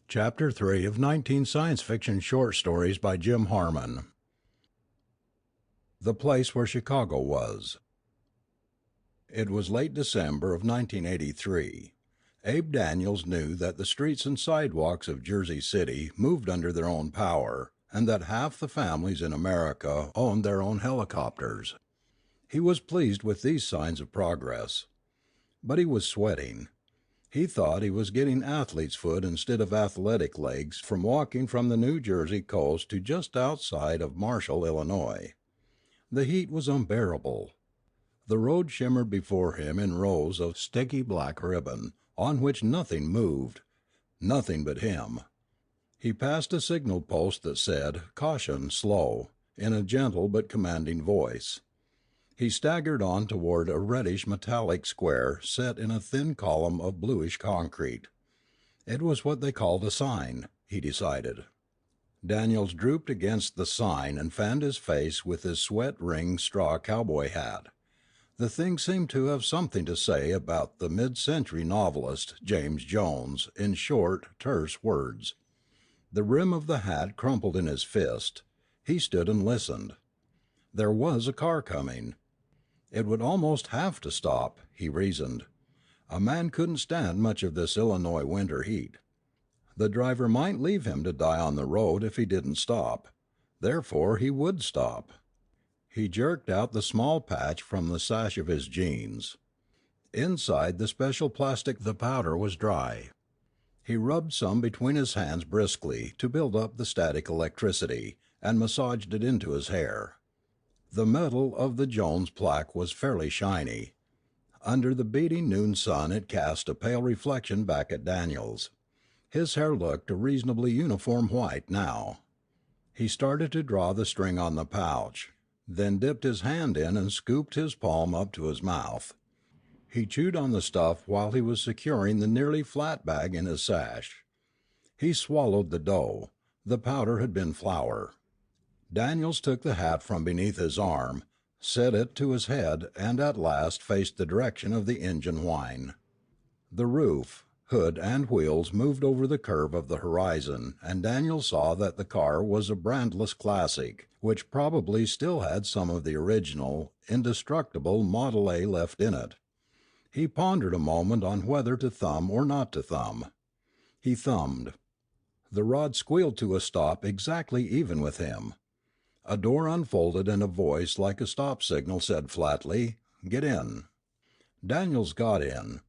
Chapter 3 of 19 Science Fiction Short Stories by Jim Harmon. The Place Where Chicago Was. It was late December of 1983. Abe Daniels knew that the streets and sidewalks of Jersey City moved under their own power, and that half the families in America owned their own helicopters. He was pleased with these signs of progress. But he was sweating. He thought he was getting athlete's foot instead of athletic legs from walking from the New Jersey coast to just outside of Marshall, Illinois. The heat was unbearable. The road shimmered before him in rows of sticky black ribbon, on which nothing moved, nothing but him. He passed a signal post that said, "Caution, slow," in a gentle but commanding voice. He staggered on toward a reddish metallic square set in a thin column of bluish concrete. It was what they called a sign, he decided. Daniels drooped against the sign and fanned his face with his sweat-ringed straw cowboy hat. The thing seemed to have something to say about the mid-century novelist, James Jones, in short, terse words. The rim of the hat crumpled in his fist. He stood and listened. There was a car coming. It would almost have to stop, he reasoned. A man couldn't stand much of this Illinois winter heat. The driver might leave him to die on the road if he didn't stop. Therefore he would stop. He jerked out the small patch from the sash of his jeans. Inside the special plastic the powder was dry. He rubbed some between his hands briskly to build up the static electricity, and massaged it into his hair. The metal of the Jones plaque was fairly shiny. Under the beating noon sun it cast a pale reflection back at Daniels. His hair looked a reasonably uniform white now. He started to draw the string on the pouch, then dipped his hand in and scooped his palm up to his mouth. He chewed on the stuff while he was securing the nearly flat bag in his sash. He swallowed the dough. The powder had been flour. Daniels took the hat from beneath his arm, set it to his head, and at last faced the direction of the engine whine. The roof, hood, and wheels moved over the curve of the horizon, and Daniels saw that the car was a brandless classic, which probably still had some of the original, indestructible Model A left in it. He pondered a moment on whether to thumb or not to thumb. He thumbed. The rod squealed to a stop exactly even with him. A door unfolded and a voice like a stop signal said flatly, "Get in." Daniels got in.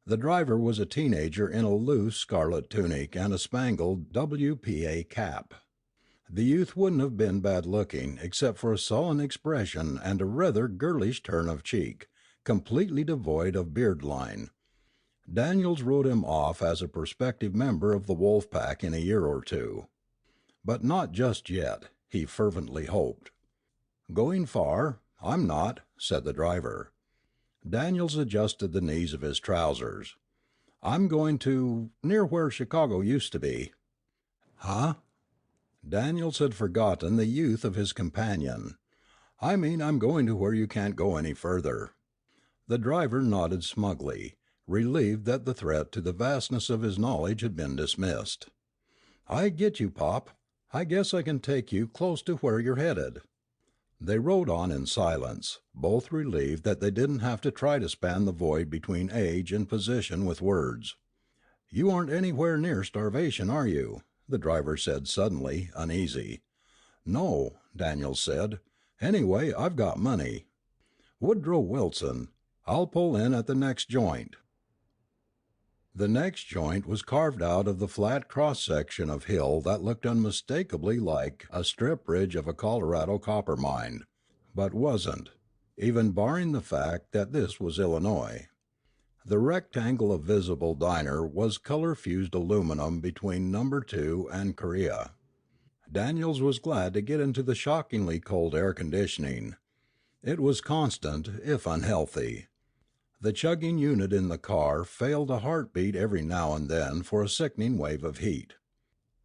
The driver was a teenager in a loose scarlet tunic and a spangled WPA cap. The youth wouldn't have been bad looking except for a sullen expression and a rather girlish turn of cheek, completely devoid of beard line. Daniels wrote him off as a prospective member of the wolf pack in a year or two. But not just yet, he fervently hoped. "Going far? I'm not," said the driver. Daniels adjusted the knees of his trousers. "I'm going to near where Chicago used to be." "Huh?" Daniels had forgotten the youth of his companion. "I mean I'm going to where you can't go any further." The driver nodded smugly, relieved that the threat to the vastness of his knowledge had been dismissed. "I get you, Pop. I guess I can take you close to where you're headed." They rode on in silence, both relieved that they didn't have to try to span the void between age and position with words. "You aren't anywhere near starvation, are you?" the driver said suddenly, uneasy. "No," Daniels said. "Anyway, I've got money." "Woodrow Wilson. I'll pull in at the next joint." The next joint was carved out of the flat cross-section of hill that looked unmistakably like a strip ridge of a Colorado copper mine, but wasn't, even barring the fact that this was Illinois. The rectangle of visible diner was color-fused aluminum between No. 2 and Korea. Daniels was glad to get into the shockingly cold air conditioning. It was constant, if unhealthy. The chugging unit in the car failed a heartbeat every now and then for a sickening wave of heat.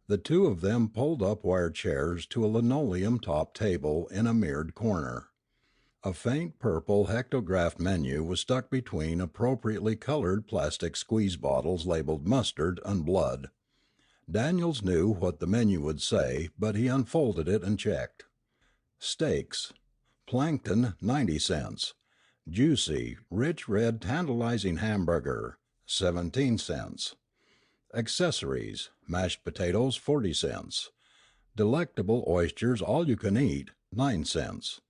The two of them pulled up wire chairs to a linoleum-topped table in a mirrored corner. A faint purple hectographed menu was stuck between appropriately colored plastic squeeze bottles labeled mustard and blood. Daniels knew what the menu would say, but he unfolded it and checked. Steaks. Plankton, 90 cents. Juicy, rich red tantalizing hamburger, 17 cents. Accessories. Mashed potatoes, 40 cents. Delectable oysters all you can eat, 9 cents.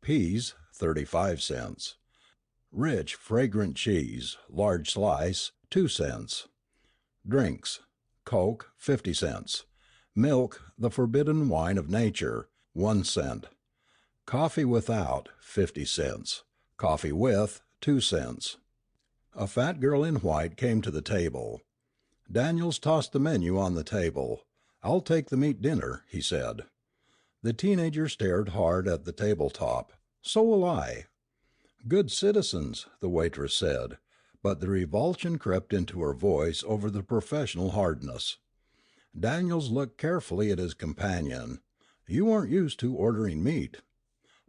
Peas, 35 cents. Rich, fragrant cheese, large slice, 2 cents. Drinks. Coke, 50 cents. Milk, the forbidden wine of nature, 1 cent. Coffee without, 50 cents. Coffee with, 2 cents. A fat girl in white came to the table. Daniels tossed the menu on the table. "I'll take the meat dinner," he said. The teenager stared hard at the tabletop. "So will I." "Good citizens," the waitress said, but the revulsion crept into her voice over the professional hardness. Daniels looked carefully at his companion. "You aren't used to ordering meat."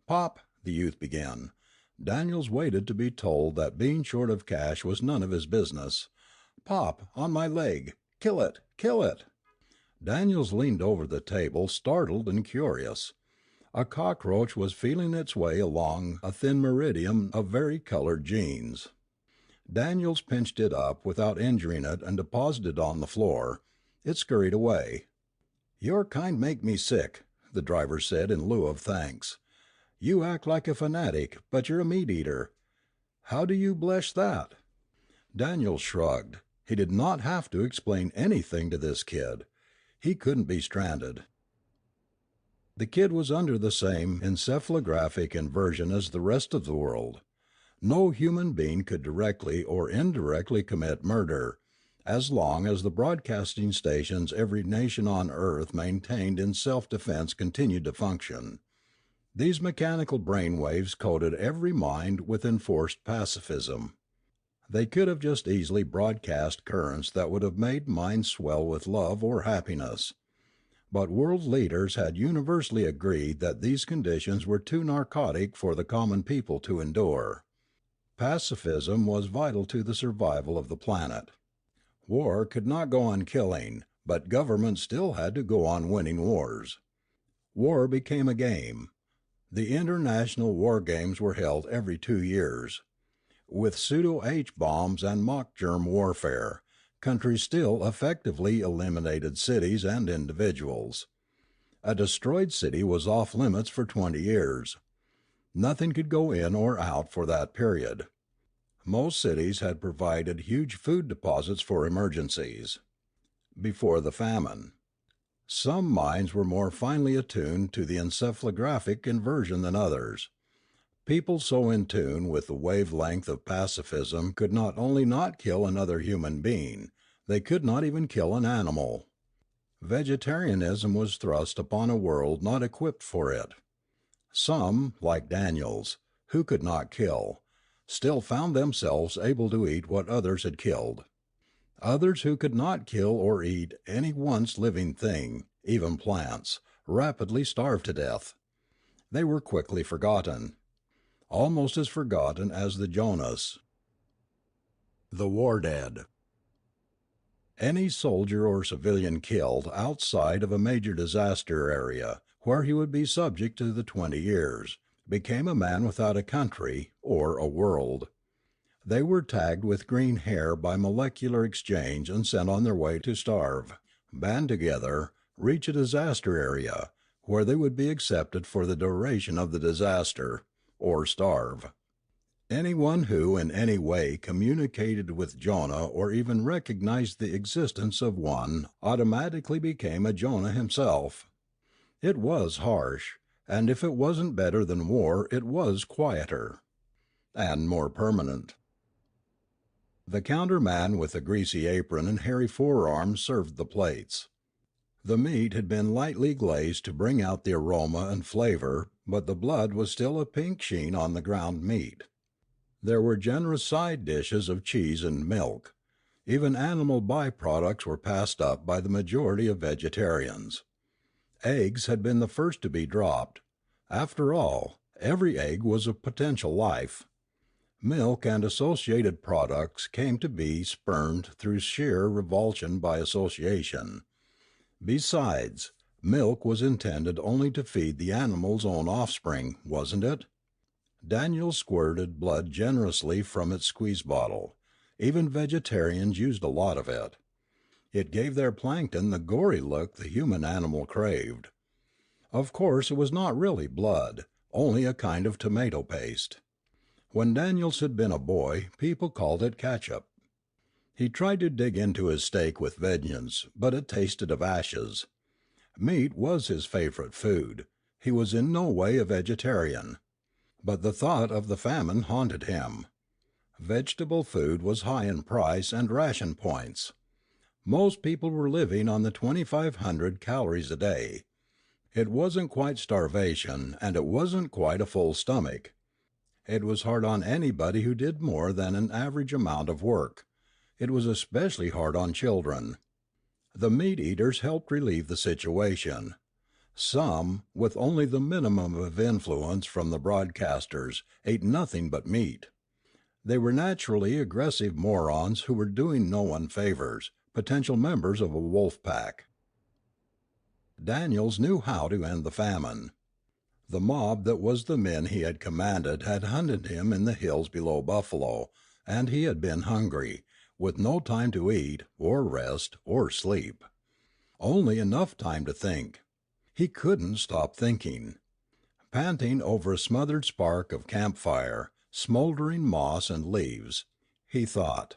"Pop," the youth began. Daniels waited to be told that being short of cash was none of his business. "Pop, on my leg. Kill it, kill it." Daniels leaned over the table, startled and curious. A cockroach was feeling its way along a thin meridian of vari-colored jeans. Daniels pinched it up without injuring it and deposited it on the floor. It scurried away. "Your kind make me sick," the driver said in lieu of thanks. "You act like a fanatic, but you're a meat eater. How do you blesh that?" Daniels shrugged. He did not have to explain anything to this kid. He couldn't be stranded. The kid was under the same encephalographic inversion as the rest of the world. No human being could directly or indirectly commit murder, as long as the broadcasting stations every nation on Earth maintained in self-defense continued to function. These mechanical brain waves coded every mind with enforced pacifism. They could have just easily broadcast currents that would have made minds swell with love or happiness. But world leaders had universally agreed that these conditions were too narcotic for the common people to endure. Pacifism was vital to the survival of the planet. War could not go on killing, but governments still had to go on winning wars. War became a game. The International War Games were held every 2 years. With pseudo-H bombs and mock germ warfare, countries still effectively eliminated cities and individuals. A destroyed city was off limits for 20 years. Nothing could go in or out for that period. Most cities had provided huge food deposits for emergencies. Before the famine. Some minds were more finely attuned to the encephalographic inversion than others. People so in tune with the wavelength of pacifism could not only not kill another human being, they could not even kill an animal. Vegetarianism was thrust upon a world not equipped for it. Some, like Daniels, who could not kill, still found themselves able to eat what others had killed. Others who could not kill or eat any once living thing, even plants, rapidly starved to death. They were quickly forgotten. Almost as forgotten as the Jonas. The war dead. Any soldier or civilian killed outside of a major disaster area, where he would be subject to the 20 years, became a man without a country or a world. They were tagged with green hair by molecular exchange and sent on their way to starve, band together, reach a disaster area, where they would be accepted for the duration of the disaster, or starve. Anyone who in any way communicated with Jonah or even recognized the existence of one automatically became a Jonah himself. It was harsh, and if it wasn't better than war, it was quieter. And more permanent. The counterman with a greasy apron and hairy forearms served the plates. The meat had been lightly glazed to bring out the aroma and flavor, but the blood was still a pink sheen on the ground meat. There were generous side dishes of cheese and milk. Even animal byproducts were passed up by the majority of vegetarians. Eggs had been the first to be dropped. After all, every egg was a potential life. Milk and associated products came to be spurned through sheer revulsion by association. Besides, milk was intended only to feed the animal's own offspring, wasn't it? Daniels squirted blood generously from its squeeze bottle. Even vegetarians used a lot of it. It gave their plankton the gory look the human animal craved. Of course, it was not really blood, only a kind of tomato paste. When Daniels had been a boy, people called it ketchup. He tried to dig into his steak with vengeance, but it tasted of ashes. Meat was his favorite food. He was in no way a vegetarian. But the thought of the famine haunted him. Vegetable food was high in price and ration points. Most people were living on the 2,500 calories a day. It wasn't quite starvation, and it wasn't quite a full stomach. It was hard on anybody who did more than an average amount of work. It was especially hard on children. The meat eaters helped relieve the situation. Some, with only the minimum of influence from the broadcasters, ate nothing but meat. They were naturally aggressive morons who were doing no one favors, potential members of a wolf pack. Daniels knew how to end the famine. The mob that was the men he had commanded had hunted him in the hills below Buffalo, and he had been hungry, with no time to eat, or rest, or sleep. Only enough time to think. He couldn't stop thinking. Panting over a smothered spark of campfire, smoldering moss and leaves, he thought.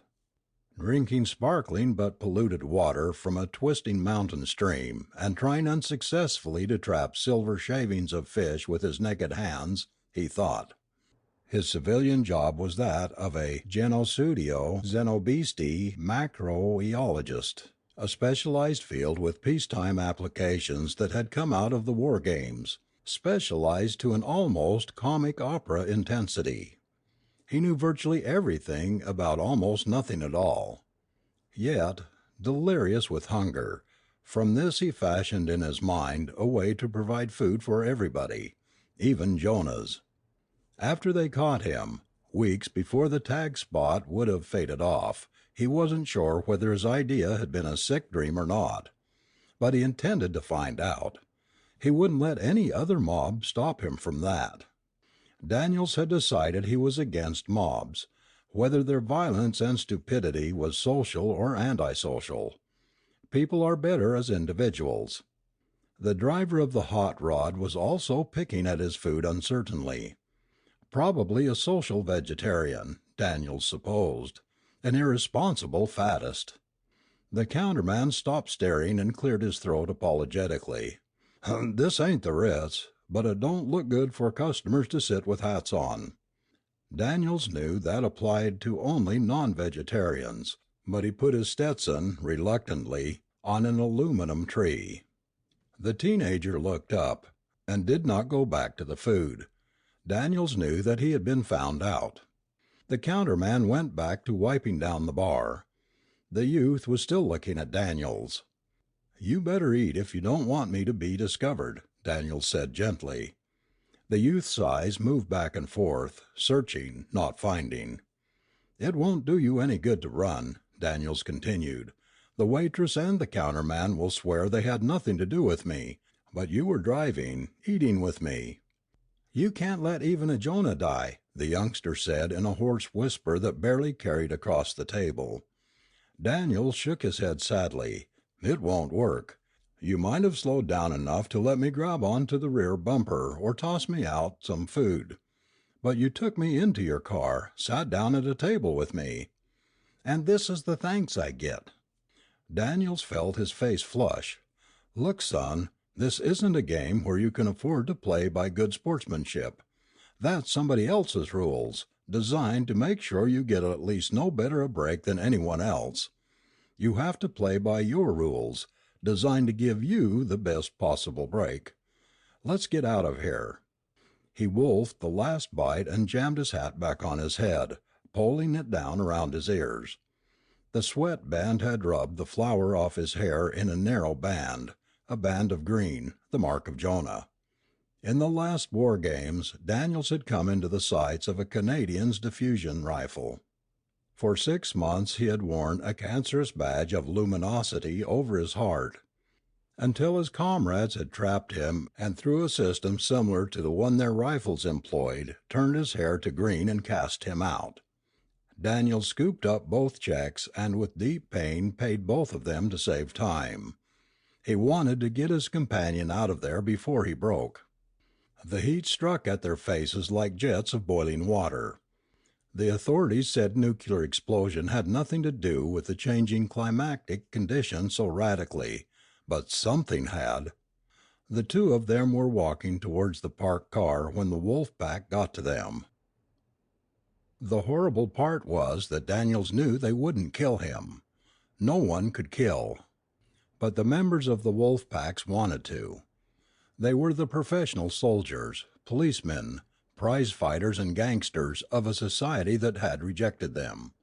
Drinking sparkling but polluted water from a twisting mountain stream, and trying unsuccessfully to trap silver shavings of fish with his naked hands, he thought. His civilian job was that of a genosudio xenobisti macroeologist, a specialized field with peacetime applications that had come out of the war games, specialized to an almost comic opera intensity. He knew virtually everything about almost nothing at all. Yet, delirious with hunger, from this he fashioned in his mind a way to provide food for everybody, even Jonah's. After they caught him, weeks before the tag spot would have faded off, he wasn't sure whether his idea had been a sick dream or not. But he intended to find out. He wouldn't let any other mob stop him from that. Daniels had decided he was against mobs, whether their violence and stupidity was social or antisocial. People are better as individuals. The driver of the hot rod was also picking at his food uncertainly. Probably a social vegetarian, Daniels supposed, an irresponsible fattist. The counterman stopped staring and cleared his throat apologetically. "This ain't the Ritz, but it don't look good for customers to sit with hats on." Daniels knew that applied to only non-vegetarians, but he put his Stetson, reluctantly, on an aluminum tree. The teenager looked up, and did not go back to the food. Daniels knew that he had been found out. The counterman went back to wiping down the bar. The youth was still looking at Daniels. "You better eat if you don't want me to be discovered," Daniels said gently. The youth's eyes moved back and forth, searching, not finding. "It won't do you any good to run," Daniels continued. "The waitress and the counterman will swear they had nothing to do with me, but you were driving, eating with me." "You can't let even a Jonah die," the youngster said in a hoarse whisper that barely carried across the table. Daniels shook his head sadly. "It won't work. You might have slowed down enough to let me grab on to the rear bumper or toss me out some food. But you took me into your car, sat down at a table with me. And this is the thanks I get." Daniels felt his face flush. "Look, son, this isn't a game where you can afford to play by good sportsmanship. That's somebody else's rules, designed to make sure you get at least no better a break than anyone else. You have to play by your rules, designed to give you the best possible break. Let's get out of here." He wolfed the last bite and jammed his hat back on his head, pulling it down around his ears. The sweat band had rubbed the flour off his hair in a narrow band, a band of green, the mark of Jonah. In the last war games, Daniels had come into the sights of a Canadian's diffusion rifle. For 6 months he had worn a cancerous badge of luminosity over his heart. until his comrades had trapped him and through a system similar to the one their rifles employed, turned his hair to green and cast him out. Daniels scooped up both checks and with deep pain paid both of them to save time. He wanted to get his companion out of there before he broke. The heat struck at their faces like jets of boiling water. The authorities said nuclear explosion had nothing to do with the changing climatic conditions so radically, but something had. The two of them were walking towards the parked car when the wolf pack got to them. The horrible part was that Daniels knew they wouldn't kill him. No one could kill. But the members of the wolf packs wanted to. They were the professional soldiers, policemen, prize fighters and gangsters of a society that had rejected them.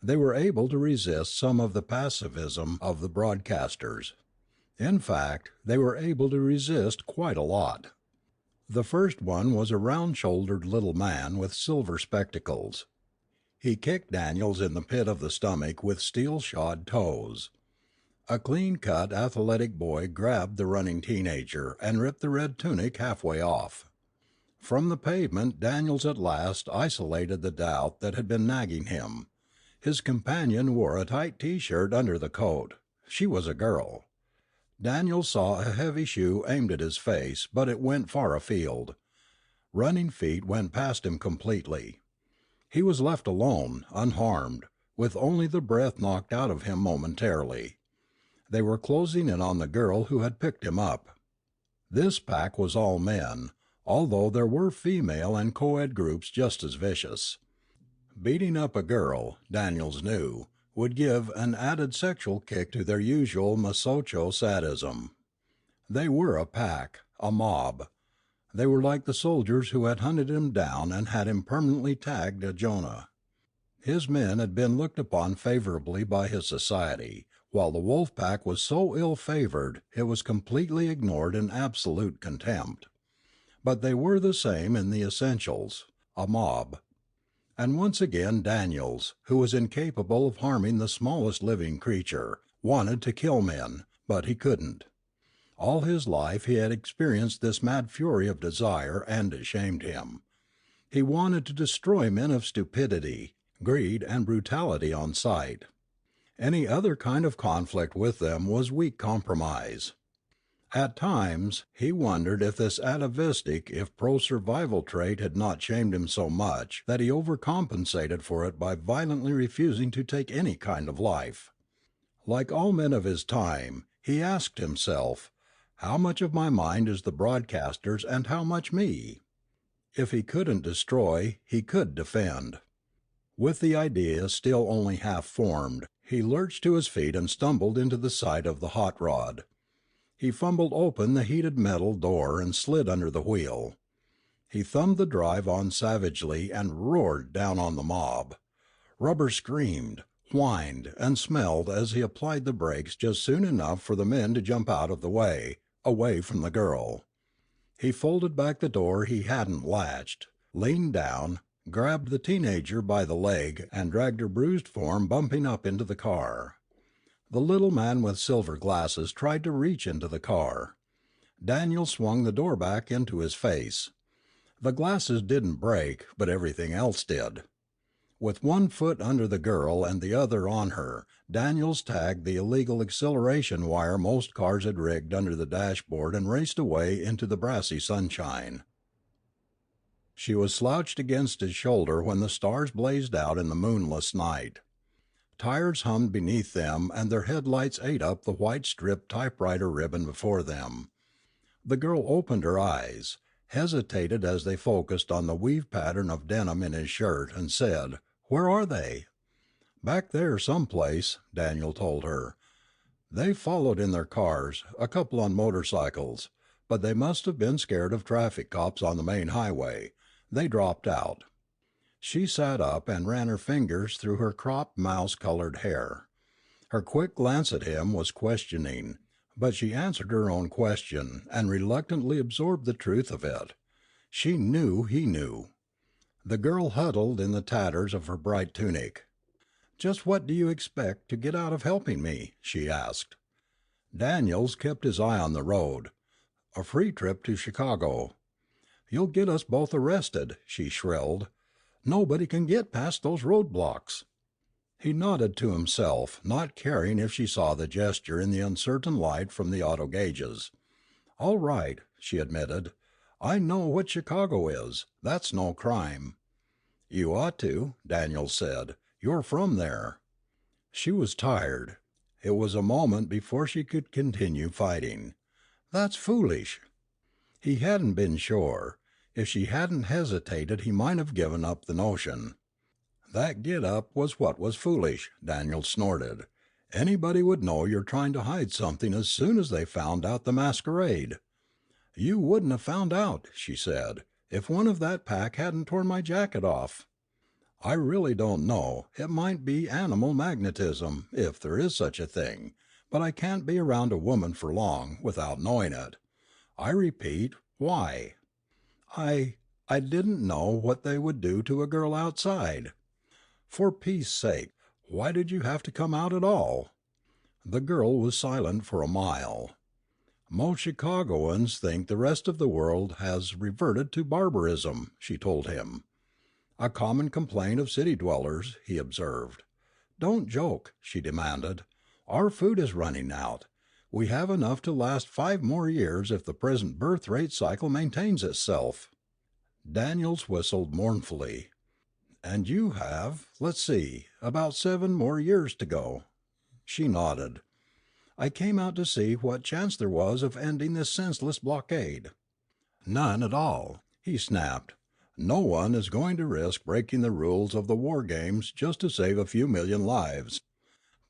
They were able to resist some of the pacifism of the broadcasters. In fact, they were able to resist quite a lot. The first one was a round-shouldered little man with silver spectacles. He kicked Daniels in the pit of the stomach with steel-shod toes. A clean-cut, athletic boy grabbed the running teenager and ripped the red tunic halfway off. From the pavement Daniels at last isolated the doubt that had been nagging him. His companion wore a tight T-shirt under the coat. She was a girl. Daniels saw a heavy shoe aimed at his face, but it went far afield. Running feet went past him completely. He was left alone, unharmed, with only the breath knocked out of him momentarily. They were closing in on the girl who had picked him up. This pack was all men, although there were female and co-ed groups just as vicious. Beating up a girl, Daniels knew, would give an added sexual kick to their usual masocho sadism. They were a pack, a mob. They were like the soldiers who had hunted him down and had him permanently tagged a Jonah. His men had been looked upon favorably by his society, while the wolf pack was so ill-favored it was completely ignored in absolute contempt. But they were the same in the essentials, a mob. And once again Daniels, who was incapable of harming the smallest living creature, wanted to kill men, but he couldn't. All his life he had experienced this mad fury of desire, and it shamed him. He wanted to destroy men of stupidity, greed, and brutality on sight. Any other kind of conflict with them was weak compromise. At times he wondered if this atavistic if pro-survival trait had not shamed him so much that he overcompensated for it by violently refusing to take any kind of life. Like all men of his time, he asked himself, how much of my mind is the broadcaster's and how much me? If he couldn't destroy, he could defend. With the idea still only half formed, he lurched to his feet and stumbled into the side of the hot rod. He fumbled open the heated metal door and slid under the wheel. He thumbed the drive on savagely and roared down on the mob. Rubber screamed, whined, and smelled as he applied the brakes just soon enough for the men to jump out of the way, away from the girl. He folded back the door he hadn't latched, leaned down, grabbed the teenager by the leg, and dragged her bruised form bumping up into the car. The little man with silver glasses tried to reach into the car. Daniel swung the door back into his face. The glasses didn't break, but everything else did. With one foot under the girl and the other on her, Daniels tagged the illegal acceleration wire most cars had rigged under the dashboard and raced away into the brassy sunshine. She was slouched against his shoulder when the stars blazed out in the moonless night. Tires hummed beneath them and their headlights ate up the white-striped typewriter ribbon before them. The girl opened her eyes, hesitated as they focused on the weave pattern of denim in his shirt, and said, "Where are they?" "Back there someplace," Daniel told her. "They followed in their cars, a couple on motorcycles, but they must have been scared of traffic cops on the main highway. They dropped out." She sat up and ran her fingers through her cropped mouse-colored hair. Her quick glance at him was questioning, but she answered her own question and reluctantly absorbed the truth of it. She knew he knew. The girl huddled in the tatters of her bright tunic. "Just what do you expect to get out of helping me?" she asked. Daniels kept his eye on the road. A free trip to Chicago. "You'll get us both arrested," she shrilled. "Nobody can get past those roadblocks." He nodded to himself, not caring if she saw the gesture in the uncertain light from the auto gauges. "All right," she admitted. "I know what Chicago is. That's no crime." "You ought to," Daniels said. "You're from there." She was tired. It was a moment before she could continue fighting. "That's foolish." He hadn't been sure. If she hadn't hesitated he might have given up the notion. "That get-up was what was foolish," Daniels snorted. "Anybody would know you're trying to hide something as soon as they found out the masquerade." "You wouldn't have found out," she said, "if one of that pack hadn't torn my jacket off." "I really don't know. It might be animal magnetism, if there is such a thing, but I can't be around a woman for long, without knowing it. I repeat, why?" I didn't know what they would do to a girl outside." "For peace sake, why did you have to come out at all?" The girl was silent for a mile. "Most Chicagoans think the rest of the world has reverted to barbarism," she told him. "A common complaint of city dwellers," he observed. "Don't joke," she demanded. "Our food is running out. We have enough to last 5 more years if the present birth rate cycle maintains itself." Daniels whistled mournfully. "And you have, let's see, about 7 more years to go." She nodded. "I came out to see what chance there was of ending this senseless blockade." "None at all," he snapped. "No one is going to risk breaking the rules of the war games just to save a few million lives."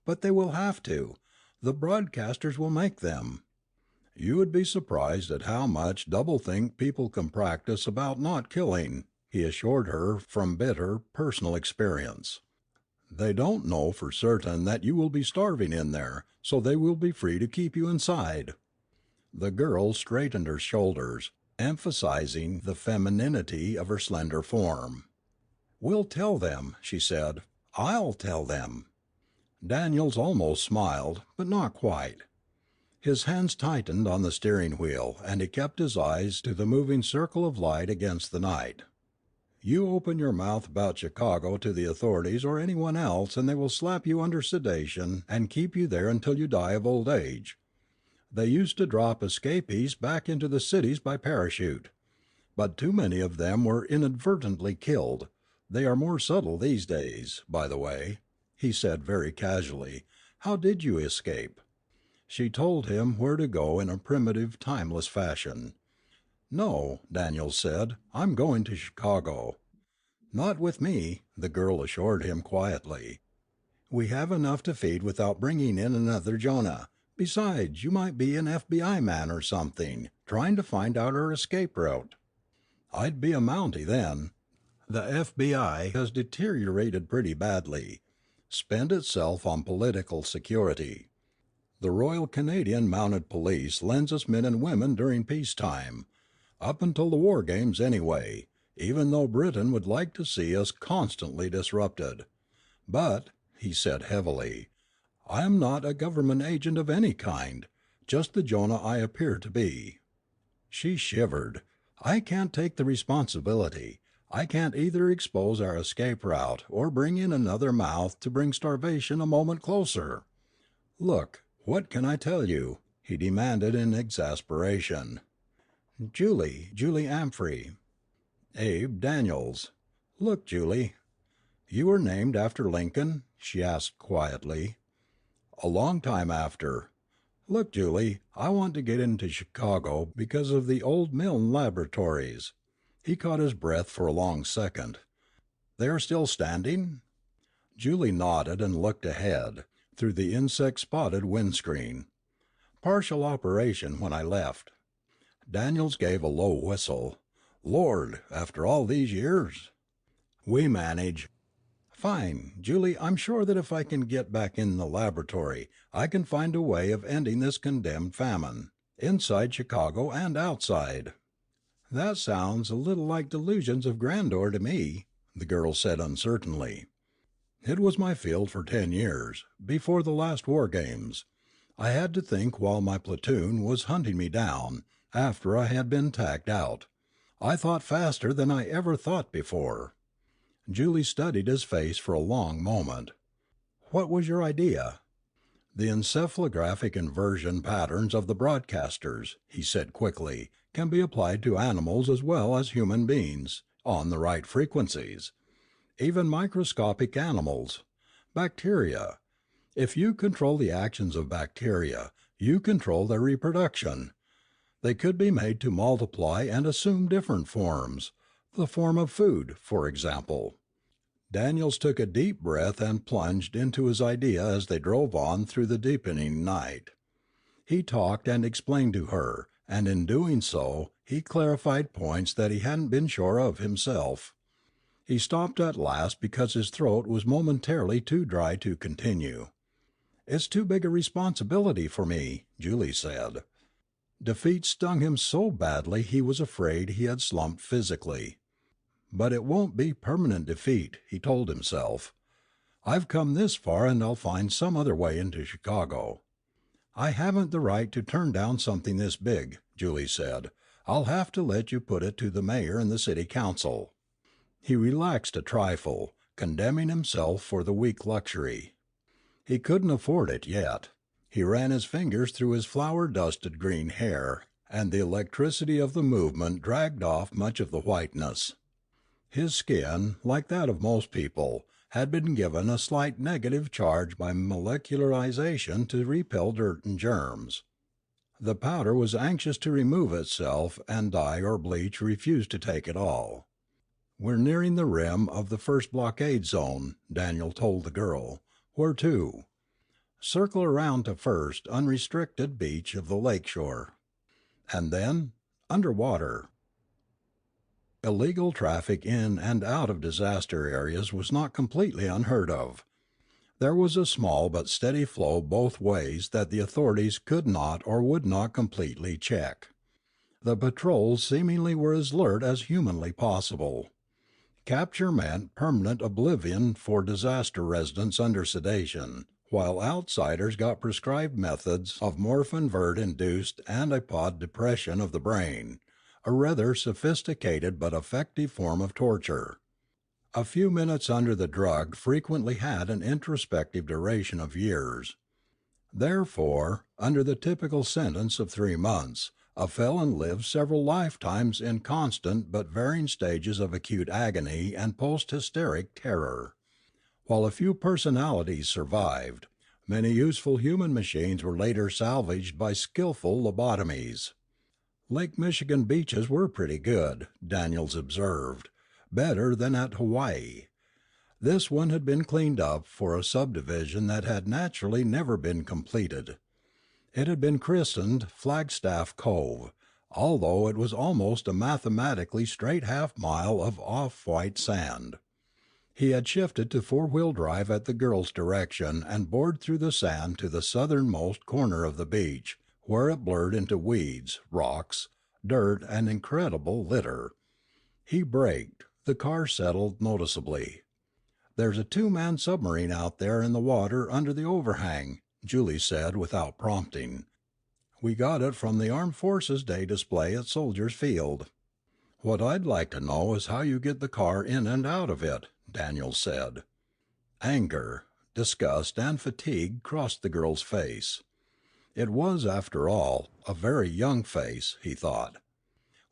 "But they will have to. The broadcasters will make them." "You would be surprised at how much doublethink people can practice about not killing," he assured her from bitter, personal experience. "They don't know for certain that you will be starving in there, so they will be free to keep you inside." The girl straightened her shoulders, emphasizing the femininity of her slender form. "We'll tell them," she said. "I'll tell them." Daniels almost smiled, but not quite. His hands tightened on the steering wheel, and he kept his eyes to the moving circle of light against the night. "You open your mouth about Chicago to the authorities or anyone else and they will slap you under sedation and keep you there until you die of old age. They used to drop escapees back into the cities by parachute. But too many of them were inadvertently killed. They are more subtle these days, by the way," he said very casually. "How did you escape?" She told him where to go in a primitive, timeless fashion. "No," Daniels said, "I'm going to Chicago." "Not with me," the girl assured him quietly. "We have enough to feed without bringing in another Jonah. Besides, you might be an FBI man or something, trying to find out our escape route." "I'd be a Mountie then. The FBI has deteriorated pretty badly. Spent itself on political security. The Royal Canadian Mounted Police lends us men and women during peacetime. Up until the war games, anyway, even though Britain would like to see us constantly disrupted. But," he said heavily, "I am not a government agent of any kind, just the Jonah I appear to be." She shivered. "I can't take the responsibility. I can't either expose our escape route or bring in another mouth to bring starvation a moment closer." "Look, what can I tell you?" he demanded in exasperation. Julie Amphrey." "Abe Daniels." "Look, Julie." "You were named after Lincoln?" she asked quietly. "A long time after." "Look, Julie, I want to get into Chicago because of the old Milne laboratories." He caught his breath for a long second. "They are still standing?" Julie nodded and looked ahead, through the insect-spotted windscreen. "Partial operation when I left." Daniels gave a low whistle. "Lord, after all these years!" "We manage." "Fine. Julie, I'm sure that if I can get back in the laboratory, I can find a way of ending this condemned famine, inside Chicago and outside." "That sounds a little like delusions of grandeur to me," the girl said uncertainly. "It was my field for 10 years, before the last war games. I had to think while my platoon was hunting me down, after I had been tagged out. I thought faster than I ever thought before." Julie studied his face for a long moment. "What was your idea?" "The encephalographic inversion patterns of the broadcasters," he said quickly, "can be applied to animals as well as human beings, on the right frequencies. Even microscopic animals. Bacteria. If you control the actions of bacteria, you control their reproduction. They could be made to multiply and assume different forms, the form of food, for example." Daniels took a deep breath and plunged into his idea as they drove on through the deepening night. He talked and explained to her, and in doing so he clarified points that he hadn't been sure of himself. He stopped at last because his throat was momentarily too dry to continue. "It's too big a responsibility for me," Julie said. Defeat stung him so badly he was afraid he had slumped physically. "But it won't be permanent defeat," he told himself. "I've come this far and I'll find some other way into Chicago." "I haven't the right to turn down something this big," Julie said. "I'll have to let you put it to the mayor and the city council." He relaxed a trifle, condemning himself for the weak luxury. He couldn't afford it yet. He ran his fingers through his flour-dusted green hair, and the electricity of the movement dragged off much of the whiteness. His skin, like that of most people, had been given a slight negative charge by molecularization to repel dirt and germs. The powder was anxious to remove itself, and dye or bleach refused to take it all. "We're nearing the rim of the first blockade zone," Daniel told the girl. "Where to?" "Circle around to first unrestricted beach of the lake shore." "And then?" "Underwater." Illegal traffic in and out of disaster areas was not completely unheard of. There was a small but steady flow both ways that the authorities could not or would not completely check. The patrols seemingly were as alert as humanly possible. Capture meant permanent oblivion for disaster residents under sedation, while outsiders got prescribed methods of morphin-vert-induced antipod depression of the brain, a rather sophisticated but effective form of torture. A few minutes under the drug frequently had an introspective duration of years. Therefore, under the typical sentence of 3 months, a felon lived several lifetimes in constant but varying stages of acute agony and post-hysteric terror. While a few personalities survived, many useful human machines were later salvaged by skillful lobotomies. Lake Michigan beaches were pretty good, Daniels observed, better than at Hawaii. This one had been cleaned up for a subdivision that had naturally never been completed. It had been christened Flagstaff Cove, although it was almost a mathematically straight half-mile of off-white sand. He had shifted to four-wheel drive at the girl's direction and bored through the sand to the southernmost corner of the beach, where it blurred into weeds, rocks, dirt, and incredible litter. He braked. The car settled noticeably. "There's a 2-man submarine out there in the water under the overhang," Julie said without prompting. "We got it from the Armed Forces Day display at Soldiers Field." "What I'd like to know is how you get the car in and out of it," Daniels said. Anger, disgust, and fatigue crossed the girl's face. It was, after all, a very young face, he thought.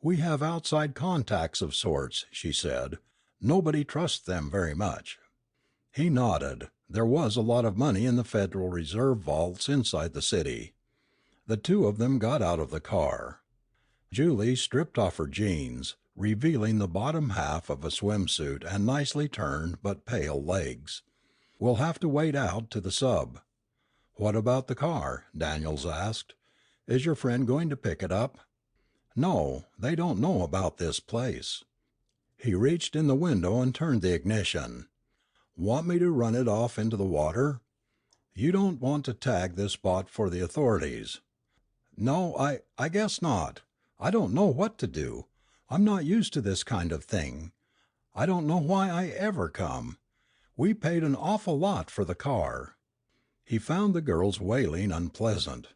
"We have outside contacts of sorts," she said. "Nobody trusts them very much." He nodded. There was a lot of money in the Federal Reserve vaults inside the city. The two of them got out of the car. Julie stripped off her jeans, revealing the bottom half of a swimsuit and nicely turned but pale legs. "We'll have to wait out to the sub." "What about the car?" Daniels asked. "Is your friend going to pick it up?" "No, they don't know about this place." He reached in the window and turned the ignition. "Want me to run it off into the water?" "You don't want to tag this spot for the authorities." "No, I guess not. I don't know what to do. I'm not used to this kind of thing. I don't know why I ever come. We paid an awful lot for the car." He found the girl's wailing unpleasant.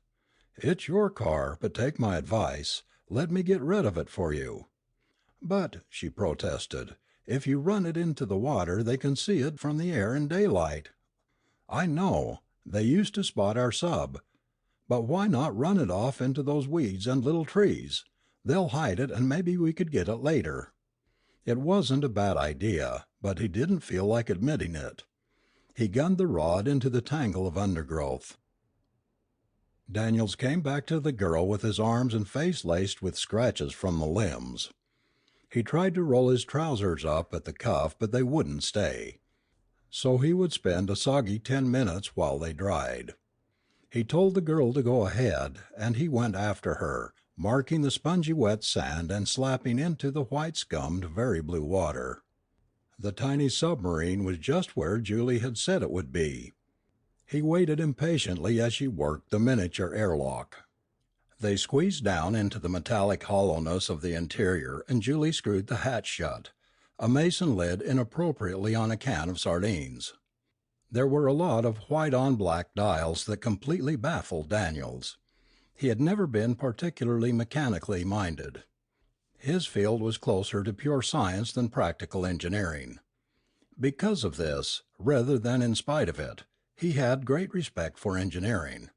"It's your car, but take my advice. Let me get rid of it for you." "But," she protested, "if you run it into the water they can see it from the air in daylight." "I know. They used to spot our sub. But why not run it off into those weeds and little trees? They'll hide it and maybe we could get it later." It wasn't a bad idea, but he didn't feel like admitting it. He gunned the rod into the tangle of undergrowth. Daniels came back to the girl with his arms and face laced with scratches from the limbs. He tried to roll his trousers up at the cuff, but they wouldn't stay. So he would spend a soggy 10 minutes while they dried. He told the girl to go ahead, and he went after her, marking the spongy wet sand and slapping into the white scummed very blue water. The tiny submarine was just where Julie had said it would be. He waited impatiently as she worked the miniature airlock. They squeezed down into the metallic hollowness of the interior and Julie screwed the hatch shut, a mason lid inappropriately on a can of sardines. There were a lot of white-on-black dials that completely baffled Daniels. He had never been particularly mechanically minded. His field was closer to pure science than practical engineering. Because of this, rather than in spite of it, he had great respect for engineering.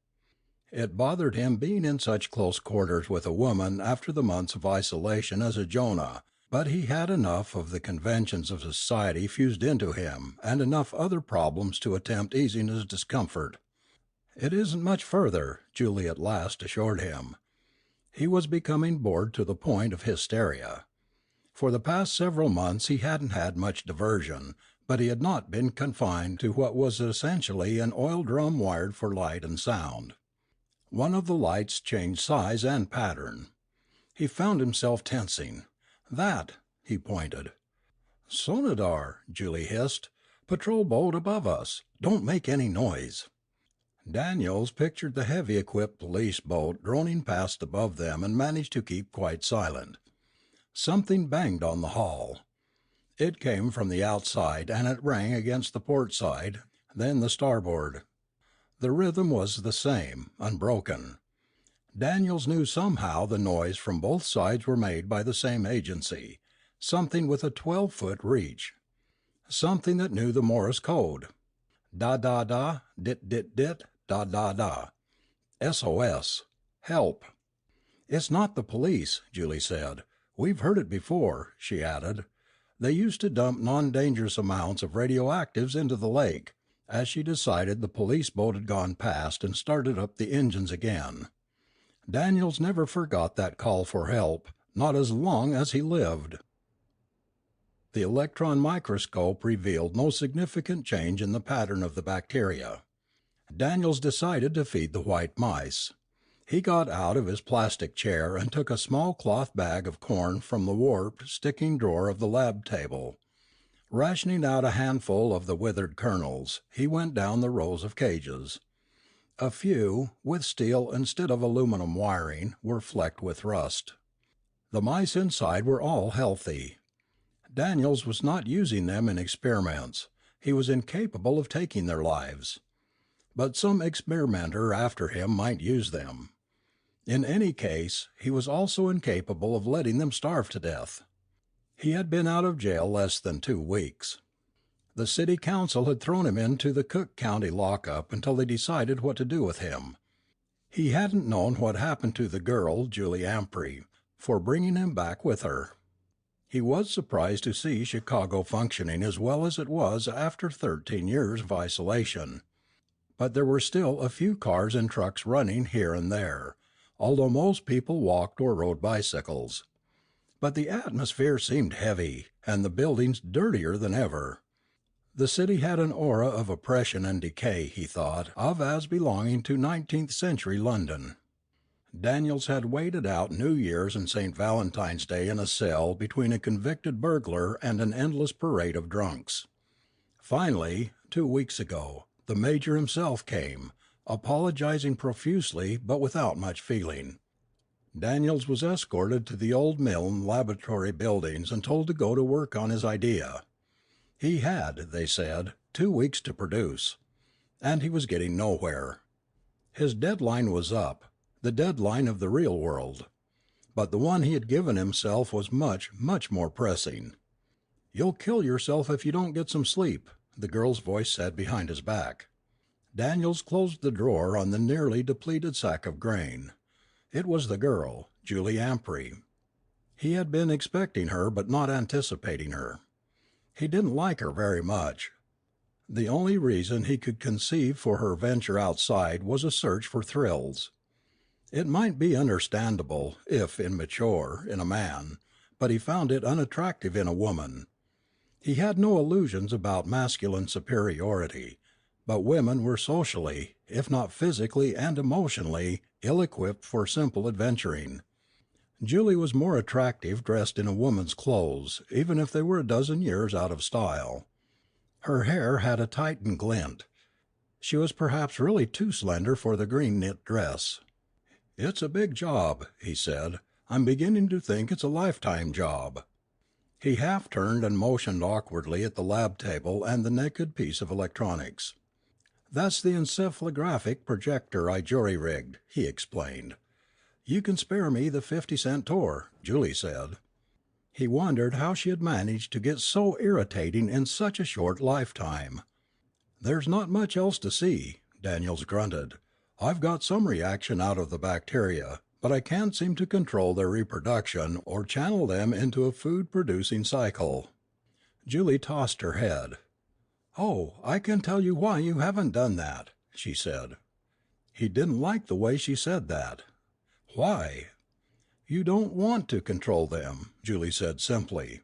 It bothered him being in such close quarters with a woman after the months of isolation as a Jonah, but he had enough of the conventions of society fused into him and enough other problems to attempt easing his discomfort. "It isn't much further," Julie at last assured him. He was becoming bored to the point of hysteria. For the past several months he hadn't had much diversion, but he had not been confined to what was essentially an oil drum wired for light and sound. One of the lights changed size and pattern. He found himself tensing. "That!" he pointed. "Sonadar!" Julie hissed. "Patrol boat above us! Don't make any noise!" Daniels pictured the heavy equipped police boat droning past above them and managed to keep quite silent. Something banged on the hull. It came from the outside and it rang against the port side, then the starboard. The rhythm was the same, unbroken. Daniels knew somehow the noise from both sides were made by the same agency, something with a 12-foot reach. Something that knew the Morse code. Da da da, dit dit dit, da da da. SOS. Help. "It's not the police," Julie said. "We've heard it before," she added. "They used to dump non-dangerous amounts of radioactives into the lake," as she decided the police boat had gone past and started up the engines again. Daniels never forgot that call for help, not as long as he lived. The electron microscope revealed no significant change in the pattern of the bacteria. Daniels decided to feed the white mice. He got out of his plastic chair and took a small cloth bag of corn from the warped, sticking drawer of the lab table. Rationing out a handful of the withered kernels, he went down the rows of cages. A few, with steel instead of aluminum wiring, were flecked with rust. The mice inside were all healthy. Daniels was not using them in experiments. He was incapable of taking their lives. But some experimenter after him might use them. In any case, he was also incapable of letting them starve to death. He had been out of jail less than 2 weeks. The city council had thrown him into the Cook County lockup until they decided what to do with him. He hadn't known what happened to the girl, Julie Ampry, for bringing him back with her. He was surprised to see Chicago functioning as well as it was after 13 years of isolation. But there were still a few cars and trucks running here and there, although most people walked or rode bicycles. But the atmosphere seemed heavy, and the buildings dirtier than ever. The city had an aura of oppression and decay, he thought of as belonging to 19th century London. Daniels had waited out New Year's and St. Valentine's Day in a cell between a convicted burglar and an endless parade of drunks. Finally, 2 weeks ago, the major himself came, apologizing profusely but without much feeling. Daniels was escorted to the old mill and laboratory buildings and told to go to work on his idea. He had, they said, 2 weeks to produce. and he was getting nowhere. His deadline was up, the deadline of the real world. But the one he had given himself was much, much more pressing. "You'll kill yourself if you don't get some sleep," the girl's voice said behind his back. Daniels closed the drawer on the nearly depleted sack of grain. It was the girl, Julie Ampry. He had been expecting her but not anticipating her. He didn't like her very much. The only reason he could conceive for her venture outside was a search for thrills. It might be understandable, if immature, in a man, but he found it unattractive in a woman. He had no illusions about masculine superiority, but women were socially, if not physically and emotionally, ill-equipped for simple adventuring. Julie was more attractive dressed in a woman's clothes, even if they were a dozen years out of style. Her hair had a tightened glint. She was perhaps really too slender for the green knit dress. "It's a big job," he said. "I'm beginning to think it's a lifetime job." He half turned and motioned awkwardly at the lab table and the naked piece of electronics. "That's the encephalographic projector I jury-rigged," he explained. "You can spare me the 50-cent tour," Julie said. He wondered how she had managed to get so irritating in such a short lifetime. "There's not much else to see," Daniels grunted. "I've got some reaction out of the bacteria, but I can't seem to control their reproduction or channel them into a food-producing cycle." Julie tossed her head. "Oh, I can tell you why you haven't done that," she said. He didn't like the way she said that. "Why?" "You don't want to control them," Julie said simply.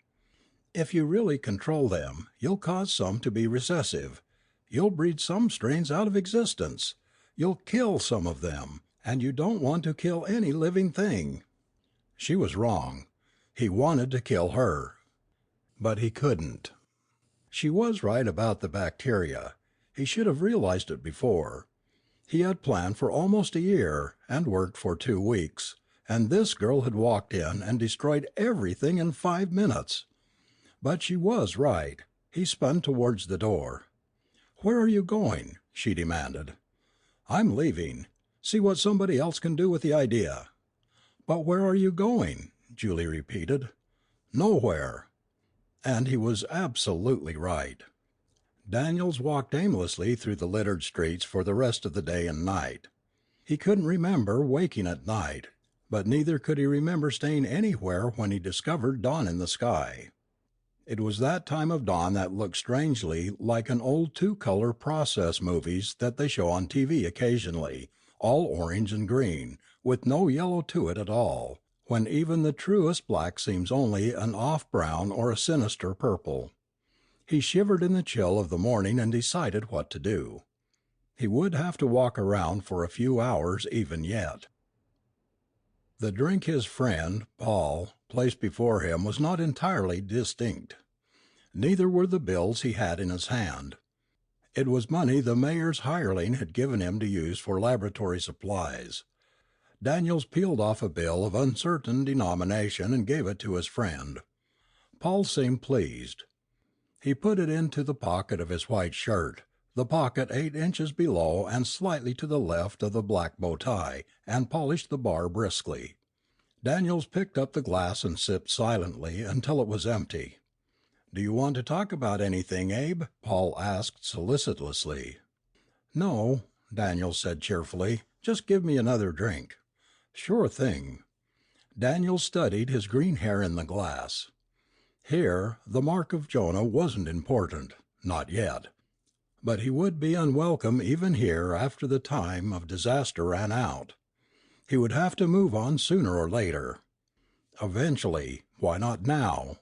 "If you really control them, you'll cause some to be recessive. You'll breed some strains out of existence. You'll kill some of them, and you don't want to kill any living thing." She was wrong. He wanted to kill her. But he couldn't. She was right about the bacteria. He should have realized it before. He had planned for almost a year, and worked for 2 weeks, and this girl had walked in and destroyed everything in 5 minutes. But she was right. He spun towards the door. "Where are you going?" she demanded. "I'm leaving. See what somebody else can do with the idea." "But where are you going?" Julie repeated. "Nowhere." And he was absolutely right. Daniels walked aimlessly through the littered streets for the rest of the day and night. He couldn't remember waking at night, but neither could he remember staying anywhere when he discovered dawn in the sky. It was that time of dawn that looked strangely like an old two-color process movies that they show on TV occasionally, all orange and green, with no yellow to it at all, when even the truest black seems only an off-brown or a sinister purple. He shivered in the chill of the morning and decided what to do. He would have to walk around for a few hours even yet. The drink his friend, Paul, placed before him was not entirely distinct. Neither were the bills he had in his hand. It was money the mayor's hireling had given him to use for laboratory supplies. Daniels peeled off a bill of uncertain denomination and gave it to his friend. Paul seemed pleased. He put it into the pocket of his white shirt, the pocket 8 inches below and slightly to the left of the black bow tie, and polished the bar briskly. Daniels picked up the glass and sipped silently until it was empty. "Do you want to talk about anything, Abe?" Paul asked solicitously. "No," Daniels said cheerfully. "Just give me another drink." "Sure thing." Daniels studied his green hair in the glass. Here, the mark of Jonah wasn't important. Not yet. But he would be unwelcome even here after the time of disaster ran out. He would have to move on sooner or later. Eventually, why not now?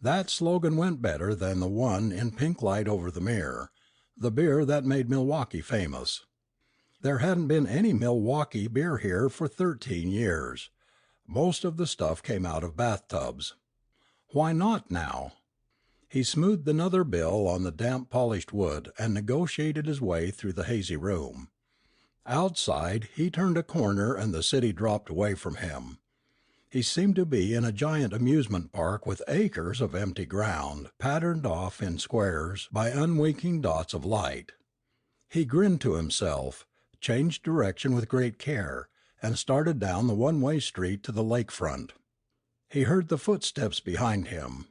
That slogan went better than the one in pink light over the mirror, the beer that made Milwaukee famous. There hadn't been any Milwaukee beer here for 13 years. Most of the stuff came out of bathtubs. Why not now? He smoothed another bill on the damp polished wood and negotiated his way through the hazy room. Outside, he turned a corner and the city dropped away from him. He seemed to be in a giant amusement park with acres of empty ground, patterned off in squares by unwinking dots of light. He grinned to himself, changed direction with great care, and started down the one-way street to the lakefront. He heard the footsteps behind him.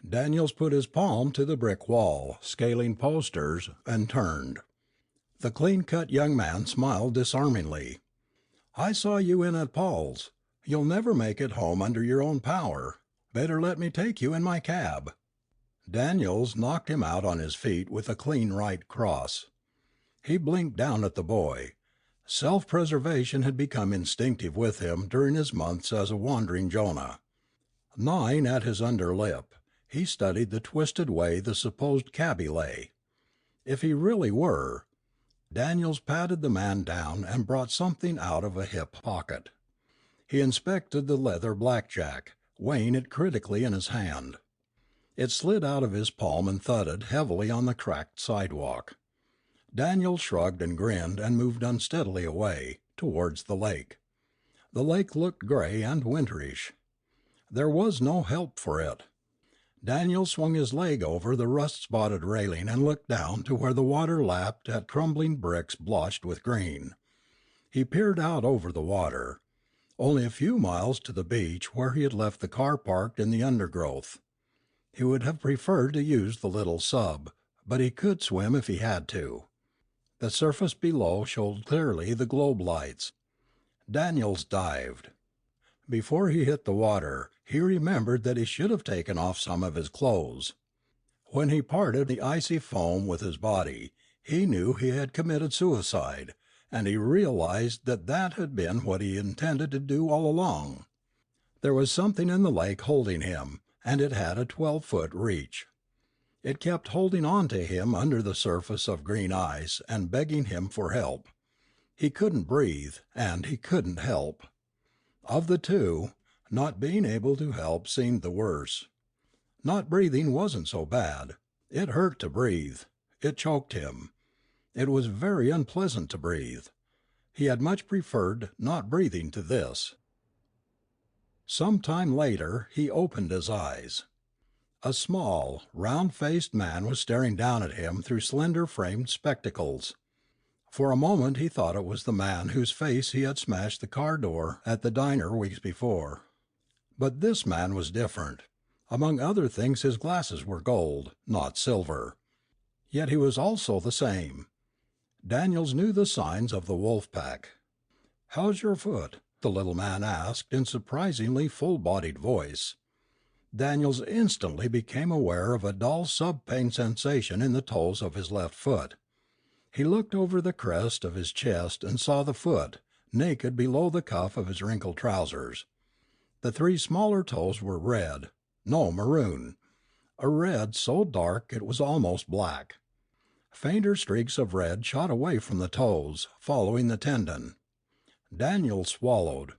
Daniels put his palm to the brick wall, scaling posters, and turned. The clean-cut young man smiled disarmingly. "I saw you in at Paul's. You'll never make it home under your own power. Better let me take you in my cab." Daniels knocked him out on his feet with a clean right cross. He blinked down at the boy. Self-preservation had become instinctive with him during his months as a wandering Jonah. Gnawing at his under lip, he studied the twisted way the supposed cabby lay. If he really were— Daniels patted the man down and brought something out of a hip pocket. He inspected the leather blackjack, weighing it critically in his hand. It slid out of his palm and thudded heavily on the cracked sidewalk. Daniels shrugged and grinned and moved unsteadily away, towards the lake. The lake looked gray and winterish. There was no help for it. Daniels swung his leg over the rust-spotted railing and looked down to where the water lapped at crumbling bricks blotched with green. He peered out over the water. Only a few miles to the beach where he had left the car parked in the undergrowth. He would have preferred to use the little sub, but he could swim if he had to. The surface below showed clearly the globe lights. Daniels dived. Before he hit the water, he remembered that he should have taken off some of his clothes. When he parted the icy foam with his body, he knew he had committed suicide, and he realized that that had been what he intended to do all along. There was something in the lake holding him, and it had a 12-foot reach. It kept holding on to him under the surface of green ice and begging him for help. He couldn't breathe, and he couldn't help. Of the two, not being able to help seemed the worse. Not breathing wasn't so bad. It hurt to breathe. It choked him. It was very unpleasant to breathe. He had much preferred not breathing to this. Some time later, he opened his eyes. A small, round-faced man was staring down at him through slender-framed spectacles. For a moment he thought it was the man whose face he had smashed the car door at the diner weeks before. But this man was different. Among other things, his glasses were gold, not silver. Yet he was also the same. Daniels knew the signs of the wolf pack. "How's your foot?" the little man asked in surprisingly full-bodied voice. Daniels instantly became aware of a dull sub-pain sensation in the toes of his left foot. He looked over the crest of his chest and saw the foot, naked below the cuff of his wrinkled trousers. The 3 smaller toes were red. No, maroon. A red so dark it was almost black. Fainter streaks of red shot away from the toes, following the tendon. Daniel swallowed.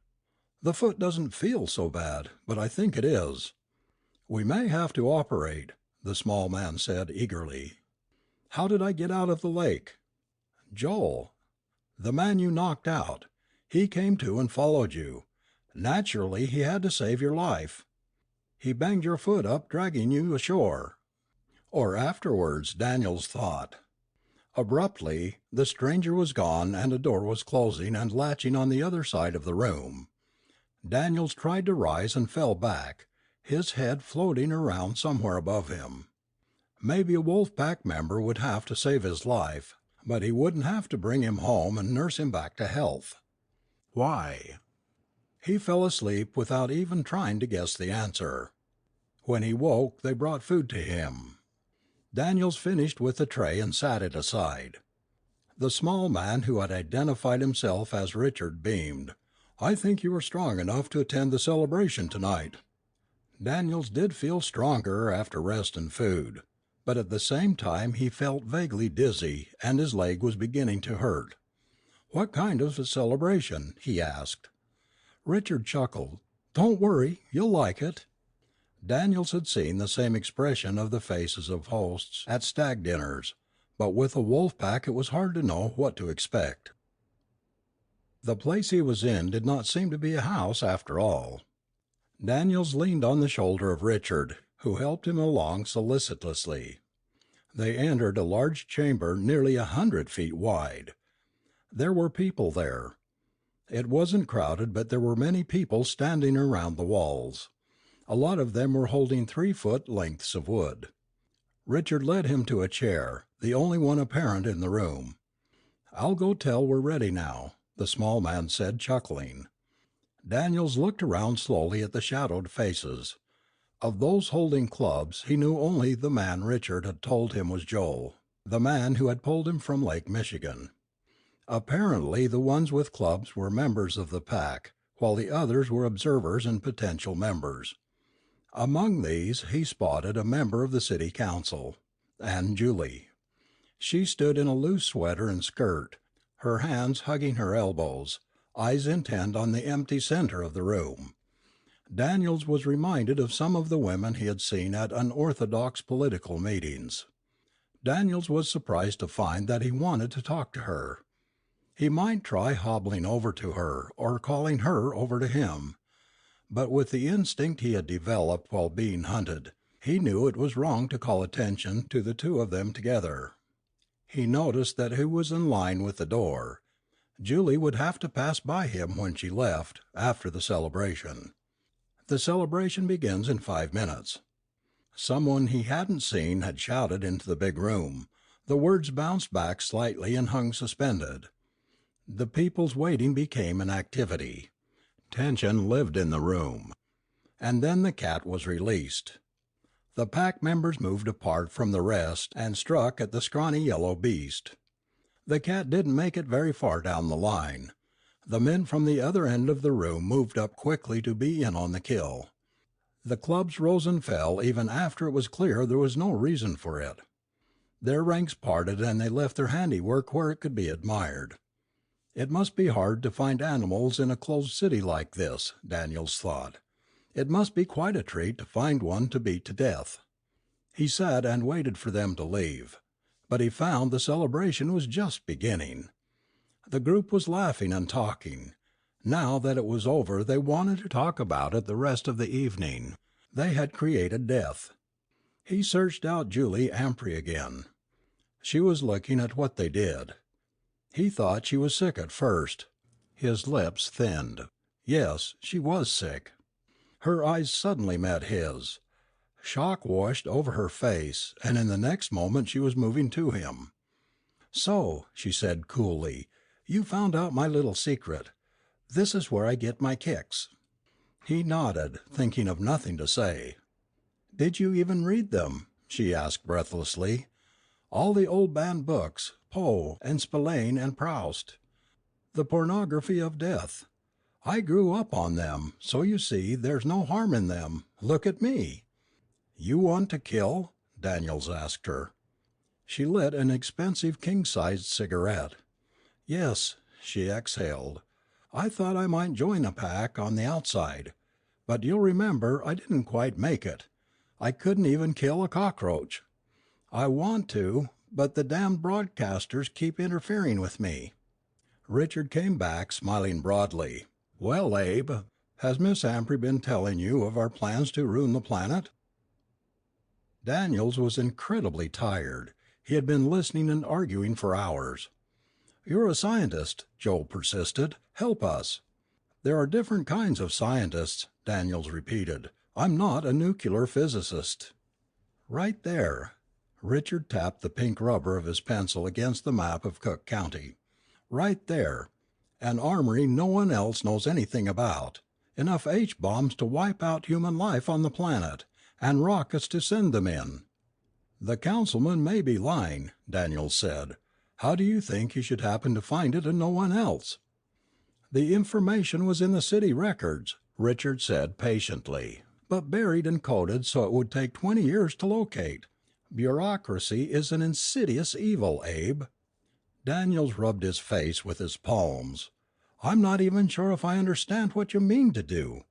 "The foot doesn't feel so bad, but I think it is." "We may have to operate," the small man said eagerly. "How did I get out of the lake?" "Joel." "The man you knocked out. He came to and followed you. Naturally, he had to save your life. He banged your foot up, dragging you ashore." Or afterwards, Daniels thought. Abruptly, the stranger was gone and a door was closing and latching on the other side of the room. Daniels tried to rise and fell back, his head floating around somewhere above him. Maybe a wolf pack member would have to save his life, but he wouldn't have to bring him home and nurse him back to health. Why? He fell asleep without even trying to guess the answer. When he woke, they brought food to him. Daniels finished with the tray and sat it aside. The small man who had identified himself as Richard beamed. "I think you are strong enough to attend the celebration tonight." Daniels did feel stronger after rest and food, but at the same time he felt vaguely dizzy and his leg was beginning to hurt. "What kind of a celebration?" he asked. Richard chuckled. "Don't worry, you'll like it." Daniels had seen the same expression of the faces of hosts at stag dinners, but with a wolf pack it was hard to know what to expect. The place he was in did not seem to be a house after all. Daniels leaned on the shoulder of Richard, who helped him along solicitously. They entered a large chamber nearly 100 feet wide. There were people there. It wasn't crowded, but there were many people standing around the walls. A lot of them were holding 3-foot lengths of wood. Richard led him to a chair, the only one apparent in the room. "I'll go tell we're ready now," the small man said, chuckling. Daniels looked around slowly at the shadowed faces. Of those holding clubs, he knew only the man Richard had told him was Joel, the man who had pulled him from Lake Michigan. Apparently the ones with clubs were members of the pack, while the others were observers and potential members. Among these he spotted a member of the city council, Anne Julie. She stood in a loose sweater and skirt, her hands hugging her elbows, eyes intent on the empty center of the room. Daniels was reminded of some of the women he had seen at unorthodox political meetings. Daniels was surprised to find that he wanted to talk to her. He might try hobbling over to her or calling her over to him. But with the instinct he had developed while being hunted, he knew it was wrong to call attention to the two of them together. He noticed that he was in line with the door. Julie would have to pass by him when she left, after the celebration. The celebration begins in 5 minutes. Someone he hadn't seen had shouted into the big room. The words bounced back slightly and hung suspended. The people's waiting became an activity. Tension lived in the room. And then the cat was released. The pack members moved apart from the rest and struck at the scrawny yellow beast. The cat didn't make it very far down the line. The men from the other end of the room moved up quickly to be in on the kill. The clubs rose and fell even after it was clear there was no reason for it. Their ranks parted and they left their handiwork where it could be admired. It must be hard to find animals in a closed city like this, Daniels thought. It must be quite a treat to find one to beat to death. He sat and waited for them to leave, but he found the celebration was just beginning. The group was laughing and talking. Now that it was over, they wanted to talk about it the rest of the evening. They had created death. He searched out Julie Ampry again. She was looking at what they did. He thought she was sick at first. His lips thinned. Yes, she was sick. Her eyes suddenly met his. Shock washed over her face, and in the next moment she was moving to him. "So," she said coolly, "you found out my little secret. This is where I get my kicks." He nodded, thinking of nothing to say. "Did you even read them?" she asked breathlessly. "All the old banned books, Poe and Spillane and Proust. The pornography of death. I grew up on them, so you see there's no harm in them. Look at me." "You want to kill?" Daniels asked her. She lit an expensive king-sized cigarette. "Yes," she exhaled. "I thought I might join a pack on the outside. But you'll remember I didn't quite make it. I couldn't even kill a cockroach. I want to, but the damned broadcasters keep interfering with me." Richard came back, smiling broadly. "Well, Abe, has Miss Ampry been telling you of our plans to ruin the planet?" Daniels was incredibly tired. He had been listening and arguing for hours. "You're a scientist," Joel persisted. "Help us." "There are different kinds of scientists," Daniels repeated. "I'm not a nuclear physicist." "Right there." Richard tapped the pink rubber of his pencil against the map of Cook County. "Right there. An armory no one else knows anything about. Enough H-bombs to wipe out human life on the planet, and rockets to send them in." "The councilman may be lying," Daniels said. "How do you think he should happen to find it and no one else?" "The information was in the city records," Richard said patiently, "but buried and coded so it would take 20 years to locate. Bureaucracy is an insidious evil, Abe." Daniels rubbed his face with his palms. "I'm not even sure if I understand what you mean to do."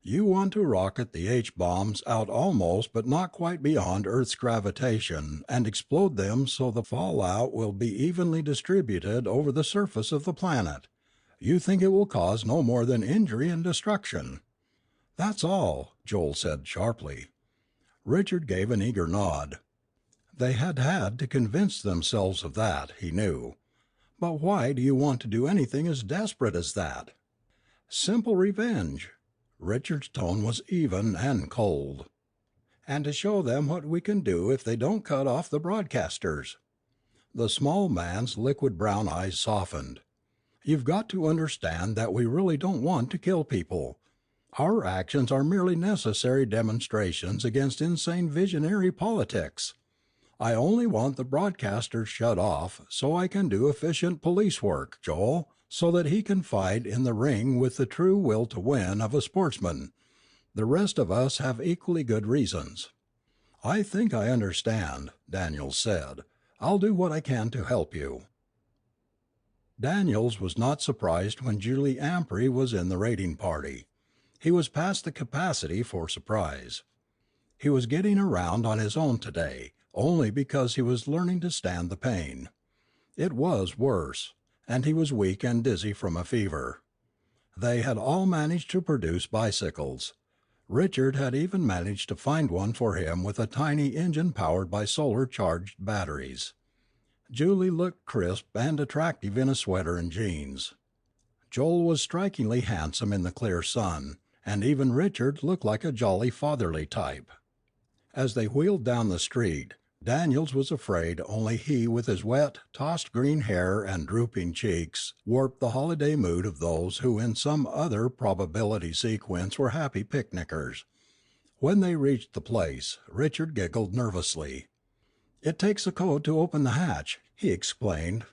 "You want to rocket the H-bombs out almost but not quite beyond Earth's gravitation and explode them so the fallout will be evenly distributed over the surface of the planet. You think it will cause no more than injury and destruction." "That's all," Joel said sharply. Richard gave an eager nod. They had had to convince themselves of that, he knew. But why do you want to do anything as desperate as that? Simple revenge. Richard's tone was even and cold. And to show them what we can do if they don't cut off the broadcasters. The small man's liquid brown eyes softened. You've got to understand that we really don't want to kill people. Our actions are merely necessary demonstrations against insane visionary politics. I only want the broadcasters shut off so I can do efficient police work, Joel, so that he can fight in the ring with the true will to win of a sportsman. The rest of us have equally good reasons. I think I understand, Daniels said. I'll do what I can to help you. Daniels was not surprised when Julie Ampry was in the raiding party. He was past the capacity for surprise. He was getting around on his own today, only because he was learning to stand the pain. It was worse, and he was weak and dizzy from a fever. They had all managed to produce bicycles. Richard had even managed to find one for him with a tiny engine powered by solar-charged batteries. Julie looked crisp and attractive in a sweater and jeans. Joel was strikingly handsome in the clear sun, and even Richard looked like a jolly fatherly type. As they wheeled down the street, Daniels was afraid only he with his wet, tossed green hair and drooping cheeks warped the holiday mood of those who in some other probability sequence were happy picnickers. When they reached the place, Richard giggled nervously. "It takes a code to open the hatch," he explained.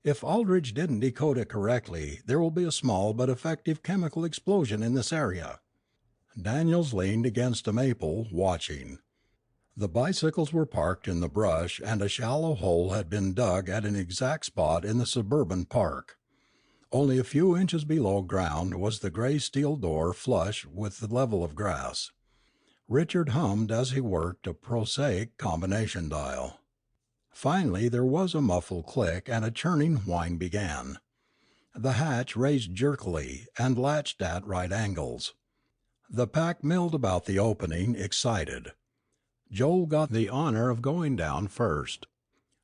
"If Aldrich didn't decode it correctly, there will be a small but effective chemical explosion in this area." Daniels leaned against a maple, watching. The bicycles were parked in the brush and a shallow hole had been dug at an exact spot in the suburban park. Only a few inches below ground was the gray steel door flush with the level of grass. Richard hummed as he worked a prosaic combination dial. Finally there was a muffled click and a churning whine began. The hatch raised jerkily and latched at right angles. The pack milled about the opening, excited. Joel got the honor of going down first.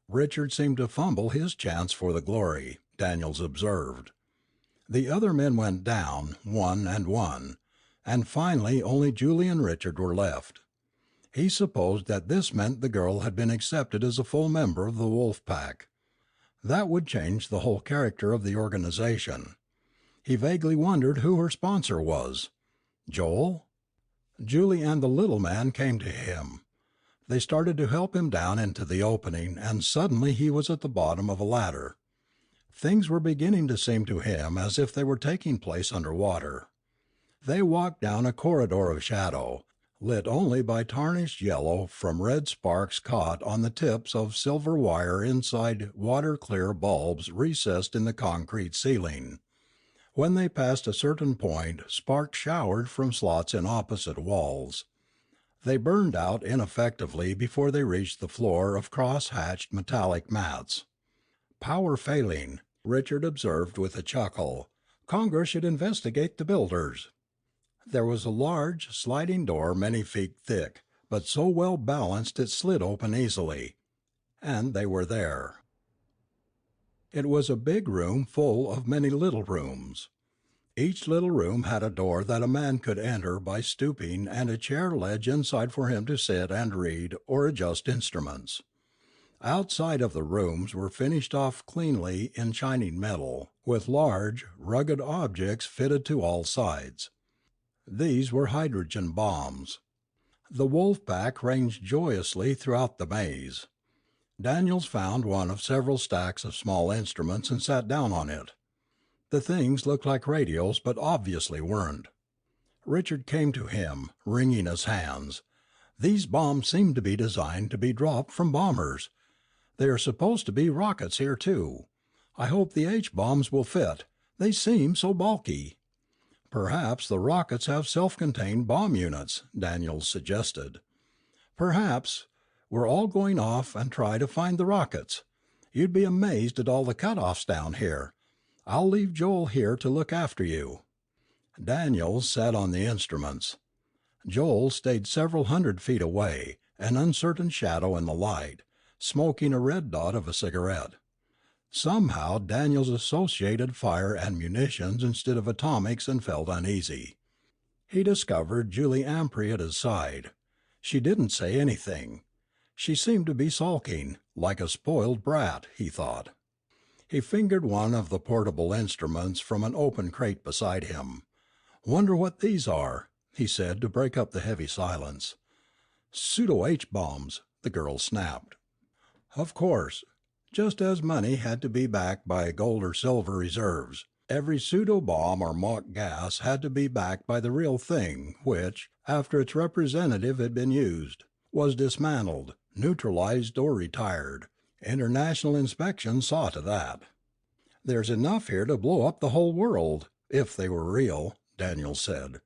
Richard seemed to fumble his chance for the glory, Daniels observed. The other men went down, one and one, and finally only Julie and Richard were left. He supposed that this meant the girl had been accepted as a full member of the Wolf Pack. That would change the whole character of the organization. He vaguely wondered who her sponsor was. Joel? Julie and the little man came to him. They started to help him down into the opening, and suddenly he was at the bottom of a ladder. Things were beginning to seem to him as if they were taking place underwater. They walked down a corridor of shadow, lit only by tarnished yellow from red sparks caught on the tips of silver wire inside water-clear bulbs recessed in the concrete ceiling. When they passed a certain point, sparks showered from slots in opposite walls. They burned out ineffectively before they reached the floor of cross-hatched metallic mats. "Power failing," Richard observed with a chuckle. "Congress should investigate the builders." There was a large, sliding door many feet thick, but so well balanced it slid open easily. And they were there. It was a big room full of many little rooms. Each little room had a door that a man could enter by stooping and a chair ledge inside for him to sit and read or adjust instruments. Outside of the rooms were finished off cleanly in shining metal, with large, rugged objects fitted to all sides. These were hydrogen bombs. The wolf pack ranged joyously throughout the maze. Daniels found one of several stacks of small instruments and sat down on it. The things looked like radios, but obviously weren't. Richard came to him, wringing his hands. "These bombs seem to be designed to be dropped from bombers. They are supposed to be rockets here, too. I hope the H-bombs will fit. They seem so bulky." "Perhaps the rockets have self-contained bomb units," Daniels suggested. "Perhaps. We're all going off and try to find the rockets. You'd be amazed at all the cut-offs down here. I'll leave Joel here to look after you." Daniels sat on the instruments. Joel stayed several hundred feet away, an uncertain shadow in the light, smoking a red dot of a cigarette. Somehow Daniels associated fire and munitions instead of atomics and felt uneasy. He discovered Julie Ampry at his side. She didn't say anything. She seemed to be sulking, like a spoiled brat, he thought. He fingered one of the portable instruments from an open crate beside him. "Wonder what these are," he said to break up the heavy silence. "Pseudo-H-bombs," the girl snapped. "Of course. Just as money had to be backed by gold or silver reserves, every pseudo-bomb or mock gas had to be backed by the real thing which, after its representative had been used, was dismantled, neutralized or retired. International inspection saw to that." "There's enough here to blow up the whole world, if they were real," Daniel said.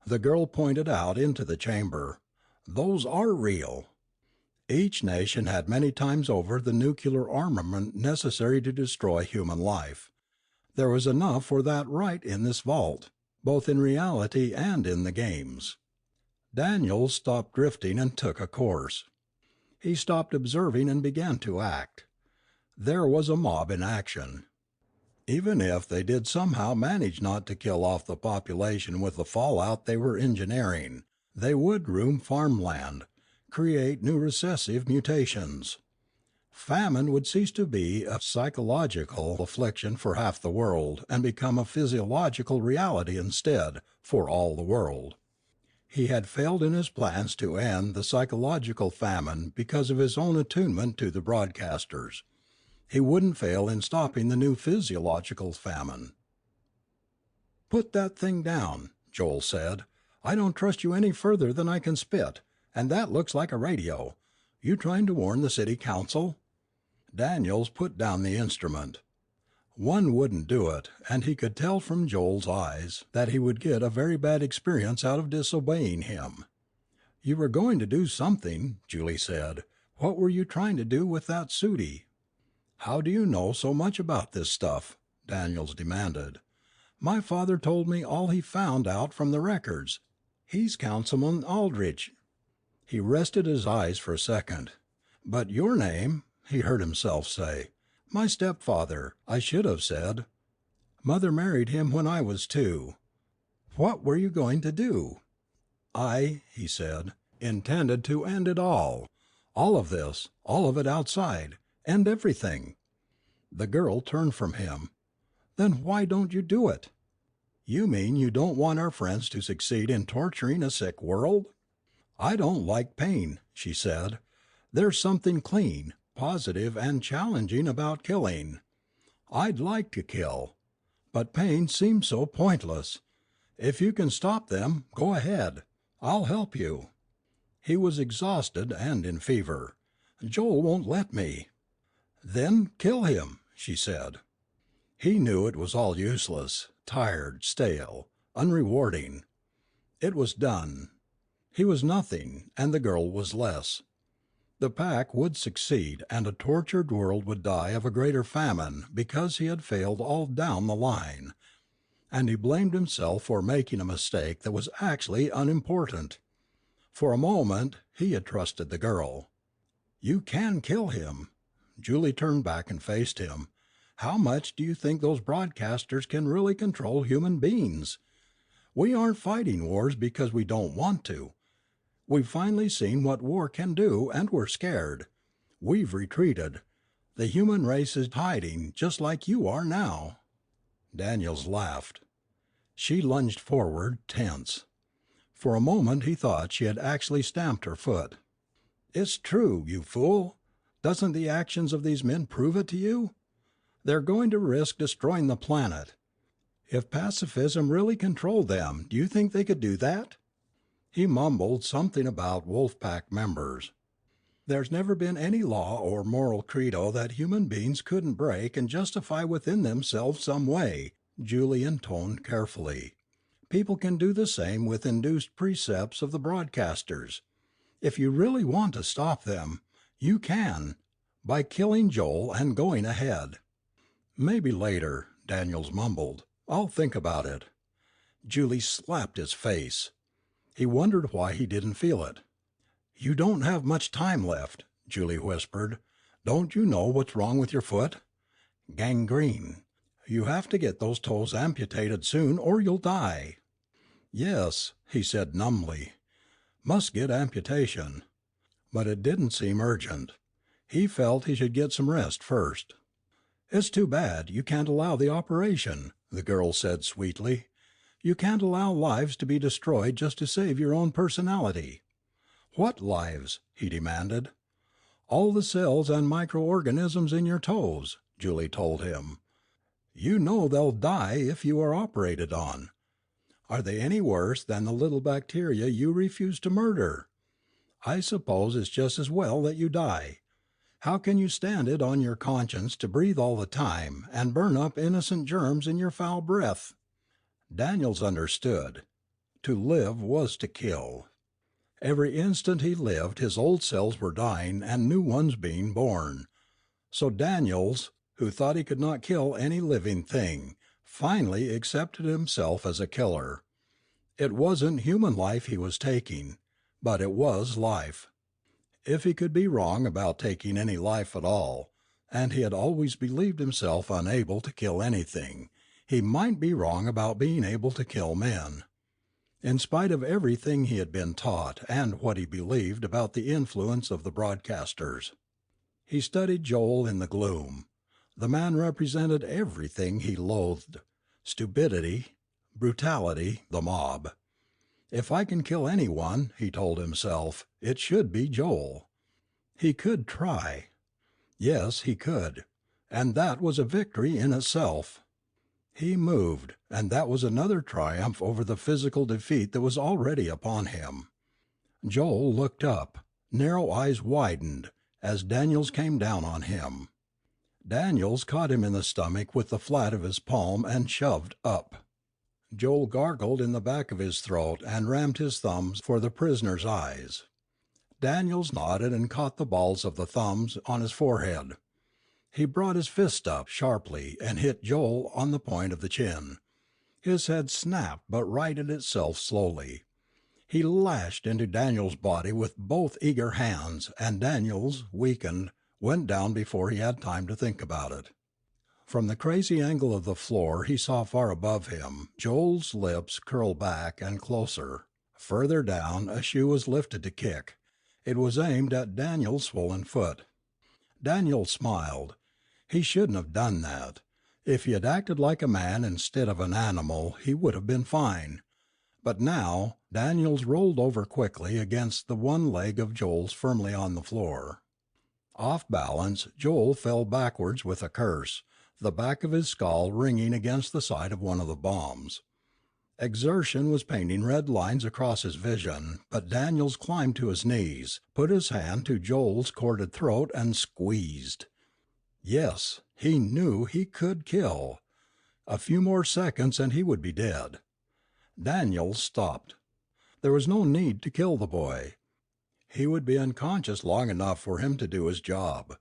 The girl pointed out into the chamber. "Those are real." Each nation had many times over the nuclear armament necessary to destroy human life. There was enough for that right in this vault, both in reality and in the games. Daniel stopped drifting and took a course. He stopped observing and began to act. There was a mob in action. Even if they did somehow manage not to kill off the population with the fallout they were engineering, they would ruin farmland, create new recessive mutations. Famine would cease to be a psychological affliction for half the world and become a physiological reality instead, for all the world. He had failed in his plans to end the psychological famine because of his own attunement to the broadcasters. He wouldn't fail in stopping the new physiological famine. "Put that thing down," Joel said. "I don't trust you any further than I can spit. And that looks like a radio. You trying to warn the city council?" Daniels put down the instrument. One wouldn't do it, and he could tell from Joel's eyes that he would get a very bad experience out of disobeying him. "You were going to do something," Julie said. "What were you trying to do with that Sooty?" "How do you know so much about this stuff?" Daniels demanded. "My father told me all he found out from the records. He's Councilman Aldrich." He rested his eyes for a second. "But your name," he heard himself say. "My stepfather, I should have said. Mother married him when I was 2. What were you going to do?" "I," he said, "intended to end it all. All of this, all of it outside. End everything." The girl turned from him. "Then why don't you do it?" "You mean you don't want our friends to succeed in torturing a sick world?" "I don't like pain," she said. "There's something clean, positive, and challenging about killing. I'd like to kill. But pain seems so pointless. If you can stop them, go ahead. I'll help you." He was exhausted and in fever. "Joel won't let me." "Then kill him," she said. He knew it was all useless, tired, stale, unrewarding. It was done. He was nothing, and the girl was less. The pack would succeed, and a tortured world would die of a greater famine because he had failed all down the line. And he blamed himself for making a mistake that was actually unimportant. For a moment he had trusted the girl. "You can kill him." Julie turned back and faced him. "How much do you think those broadcasters can really control human beings? We aren't fighting wars because we don't want to. We've finally seen what war can do, and we're scared. We've retreated. The human race is hiding, just like you are now." Daniels laughed. She lunged forward, tense. For a moment he thought she had actually stamped her foot. "It's true, you fool! Doesn't the actions of these men prove it to you? They're going to risk destroying the planet. If pacifism really controlled them, do you think they could do that?" He mumbled something about Wolfpack members. "There's never been any law or moral credo that human beings couldn't break and justify within themselves some way," Julie intoned carefully. "People can do the same with induced precepts of the broadcasters. If you really want to stop them, you can, by killing Joel and going ahead." "Maybe later," Daniels mumbled. "I'll think about it." Julie slapped his face. He wondered why he didn't feel it. "You don't have much time left," Julie whispered. "Don't you know what's wrong with your foot?" "Gangrene. You have to get those toes amputated soon or you'll die." "Yes," he said numbly. "Must get amputation." But it didn't seem urgent. He felt he should get some rest first. "It's too bad you can't allow the operation," the girl said sweetly. "You can't allow lives to be destroyed just to save your own personality." "What lives?" he demanded. "All the cells and microorganisms in your toes," Julie told him. "You know they'll die if you are operated on. Are they any worse than the little bacteria you refuse to murder? I suppose it's just as well that you die. How can you stand it on your conscience to breathe all the time and burn up innocent germs in your foul breath?" Daniels understood. To live was to kill. Every instant he lived his old cells were dying and new ones being born. So Daniels, who thought he could not kill any living thing, finally accepted himself as a killer. It wasn't human life he was taking, but it was life. If he could be wrong about taking any life at all, and he had always believed himself unable to kill anything, he might be wrong about being able to kill men. In spite of everything he had been taught and what he believed about the influence of the broadcasters. He studied Joel in the gloom. The man represented everything he loathed: stupidity, brutality, the mob. "If I can kill anyone," he told himself, "it should be Joel." He could try. Yes, he could. And that was a victory in itself. He moved, and that was another triumph over the physical defeat that was already upon him. Joel looked up, narrow eyes widened, as Daniels came down on him. Daniels caught him in the stomach with the flat of his palm and shoved up. Joel gargled in the back of his throat and rammed his thumbs for the prisoner's eyes. Daniels nodded and caught the balls of the thumbs on his forehead. He brought his fist up sharply and hit Joel on the point of the chin. His head snapped but righted itself slowly. He lashed into Daniels' body with both eager hands, and Daniels, weakened, went down before he had time to think about it. From the crazy angle of the floor he saw far above him Joel's lips curl back and closer. Further down a shoe was lifted to kick. It was aimed at Daniel's swollen foot. Daniel smiled. He shouldn't have done that. If he had acted like a man instead of an animal he would have been fine. But now Daniels rolled over quickly against the one leg of Joel's firmly on the floor. Off balance, Joel fell backwards with a curse, the back of his skull ringing against the side of one of the bombs. Exertion was painting red lines across his vision, but Daniels climbed to his knees, put his hand to Joel's corded throat, and squeezed. Yes, he knew he could kill. A few more seconds and he would be dead. Daniels stopped. There was no need to kill the boy. He would be unconscious long enough for him to do his job.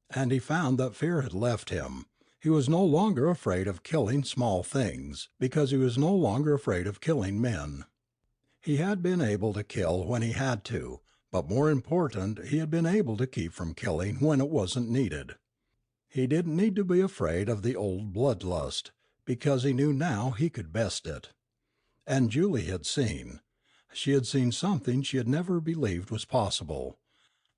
And he found that fear had left him. He was no longer afraid of killing small things, because he was no longer afraid of killing men. He had been able to kill when he had to, but more important, he had been able to keep from killing when it wasn't needed. He didn't need to be afraid of the old bloodlust, because he knew now he could best it. And Julie had seen. She had seen something she had never believed was possible.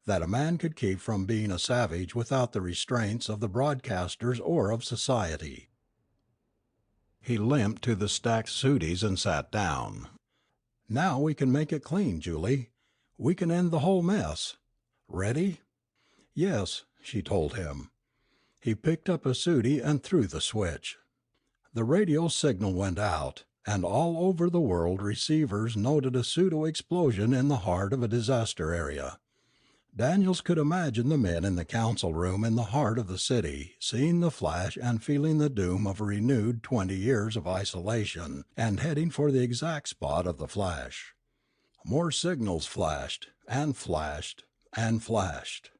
That a man could keep from being a savage without the restraints of the broadcasters or of society. He limped to the stacked sooties and sat down. "Now we can make it clean, Julie. We can end the whole mess. Ready?" "Yes," she told him. He picked up a sooty and threw the switch. The radio signal went out, and all over the world receivers noted a pseudo-explosion in the heart of a disaster area. Daniels could imagine the men in the council room in the heart of the city seeing the flash and feeling the doom of a renewed 20 years of isolation and heading for the exact spot of the flash. More signals flashed and flashed and flashed.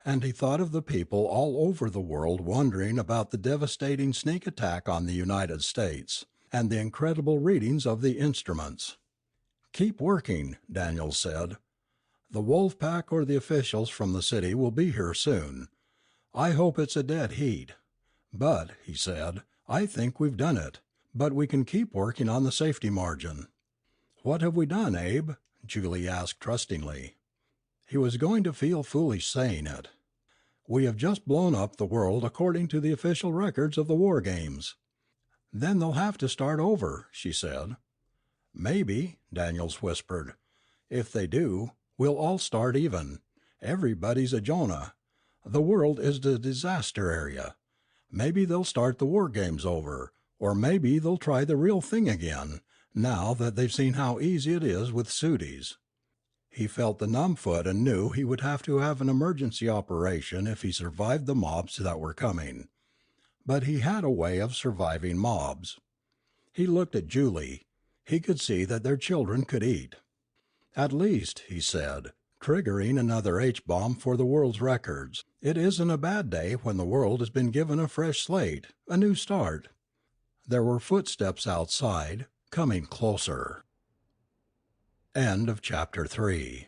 And he thought of the people all over the world wondering about the devastating sneak attack on the United States and the incredible readings of the instruments. "Keep working," Daniels said. The wolf pack or the officials from the city will be here soon. I hope it's a dead heat. But, he said, I think we've done it. But we can keep working on the safety margin. What have we done, Abe? Julie asked trustingly. He was going to feel foolish saying it. We have just blown up the world according to the official records of the war games. Then they'll have to start over, she said. Maybe, Daniels whispered. If they do, we'll all start even. Everybody's a Jonah. The world is the disaster area. Maybe they'll start the war games over, or maybe they'll try the real thing again, now that they've seen how easy it is with Sooties. He felt the numb foot and knew he would have to have an emergency operation if he survived the mobs that were coming. But he had a way of surviving mobs. He looked at Julie. He could see that their children could eat. At least, he said, triggering another H-bomb for the world's records, it isn't a bad day when the world has been given a fresh slate, a new start. There were footsteps outside, coming closer. End of chapter 3.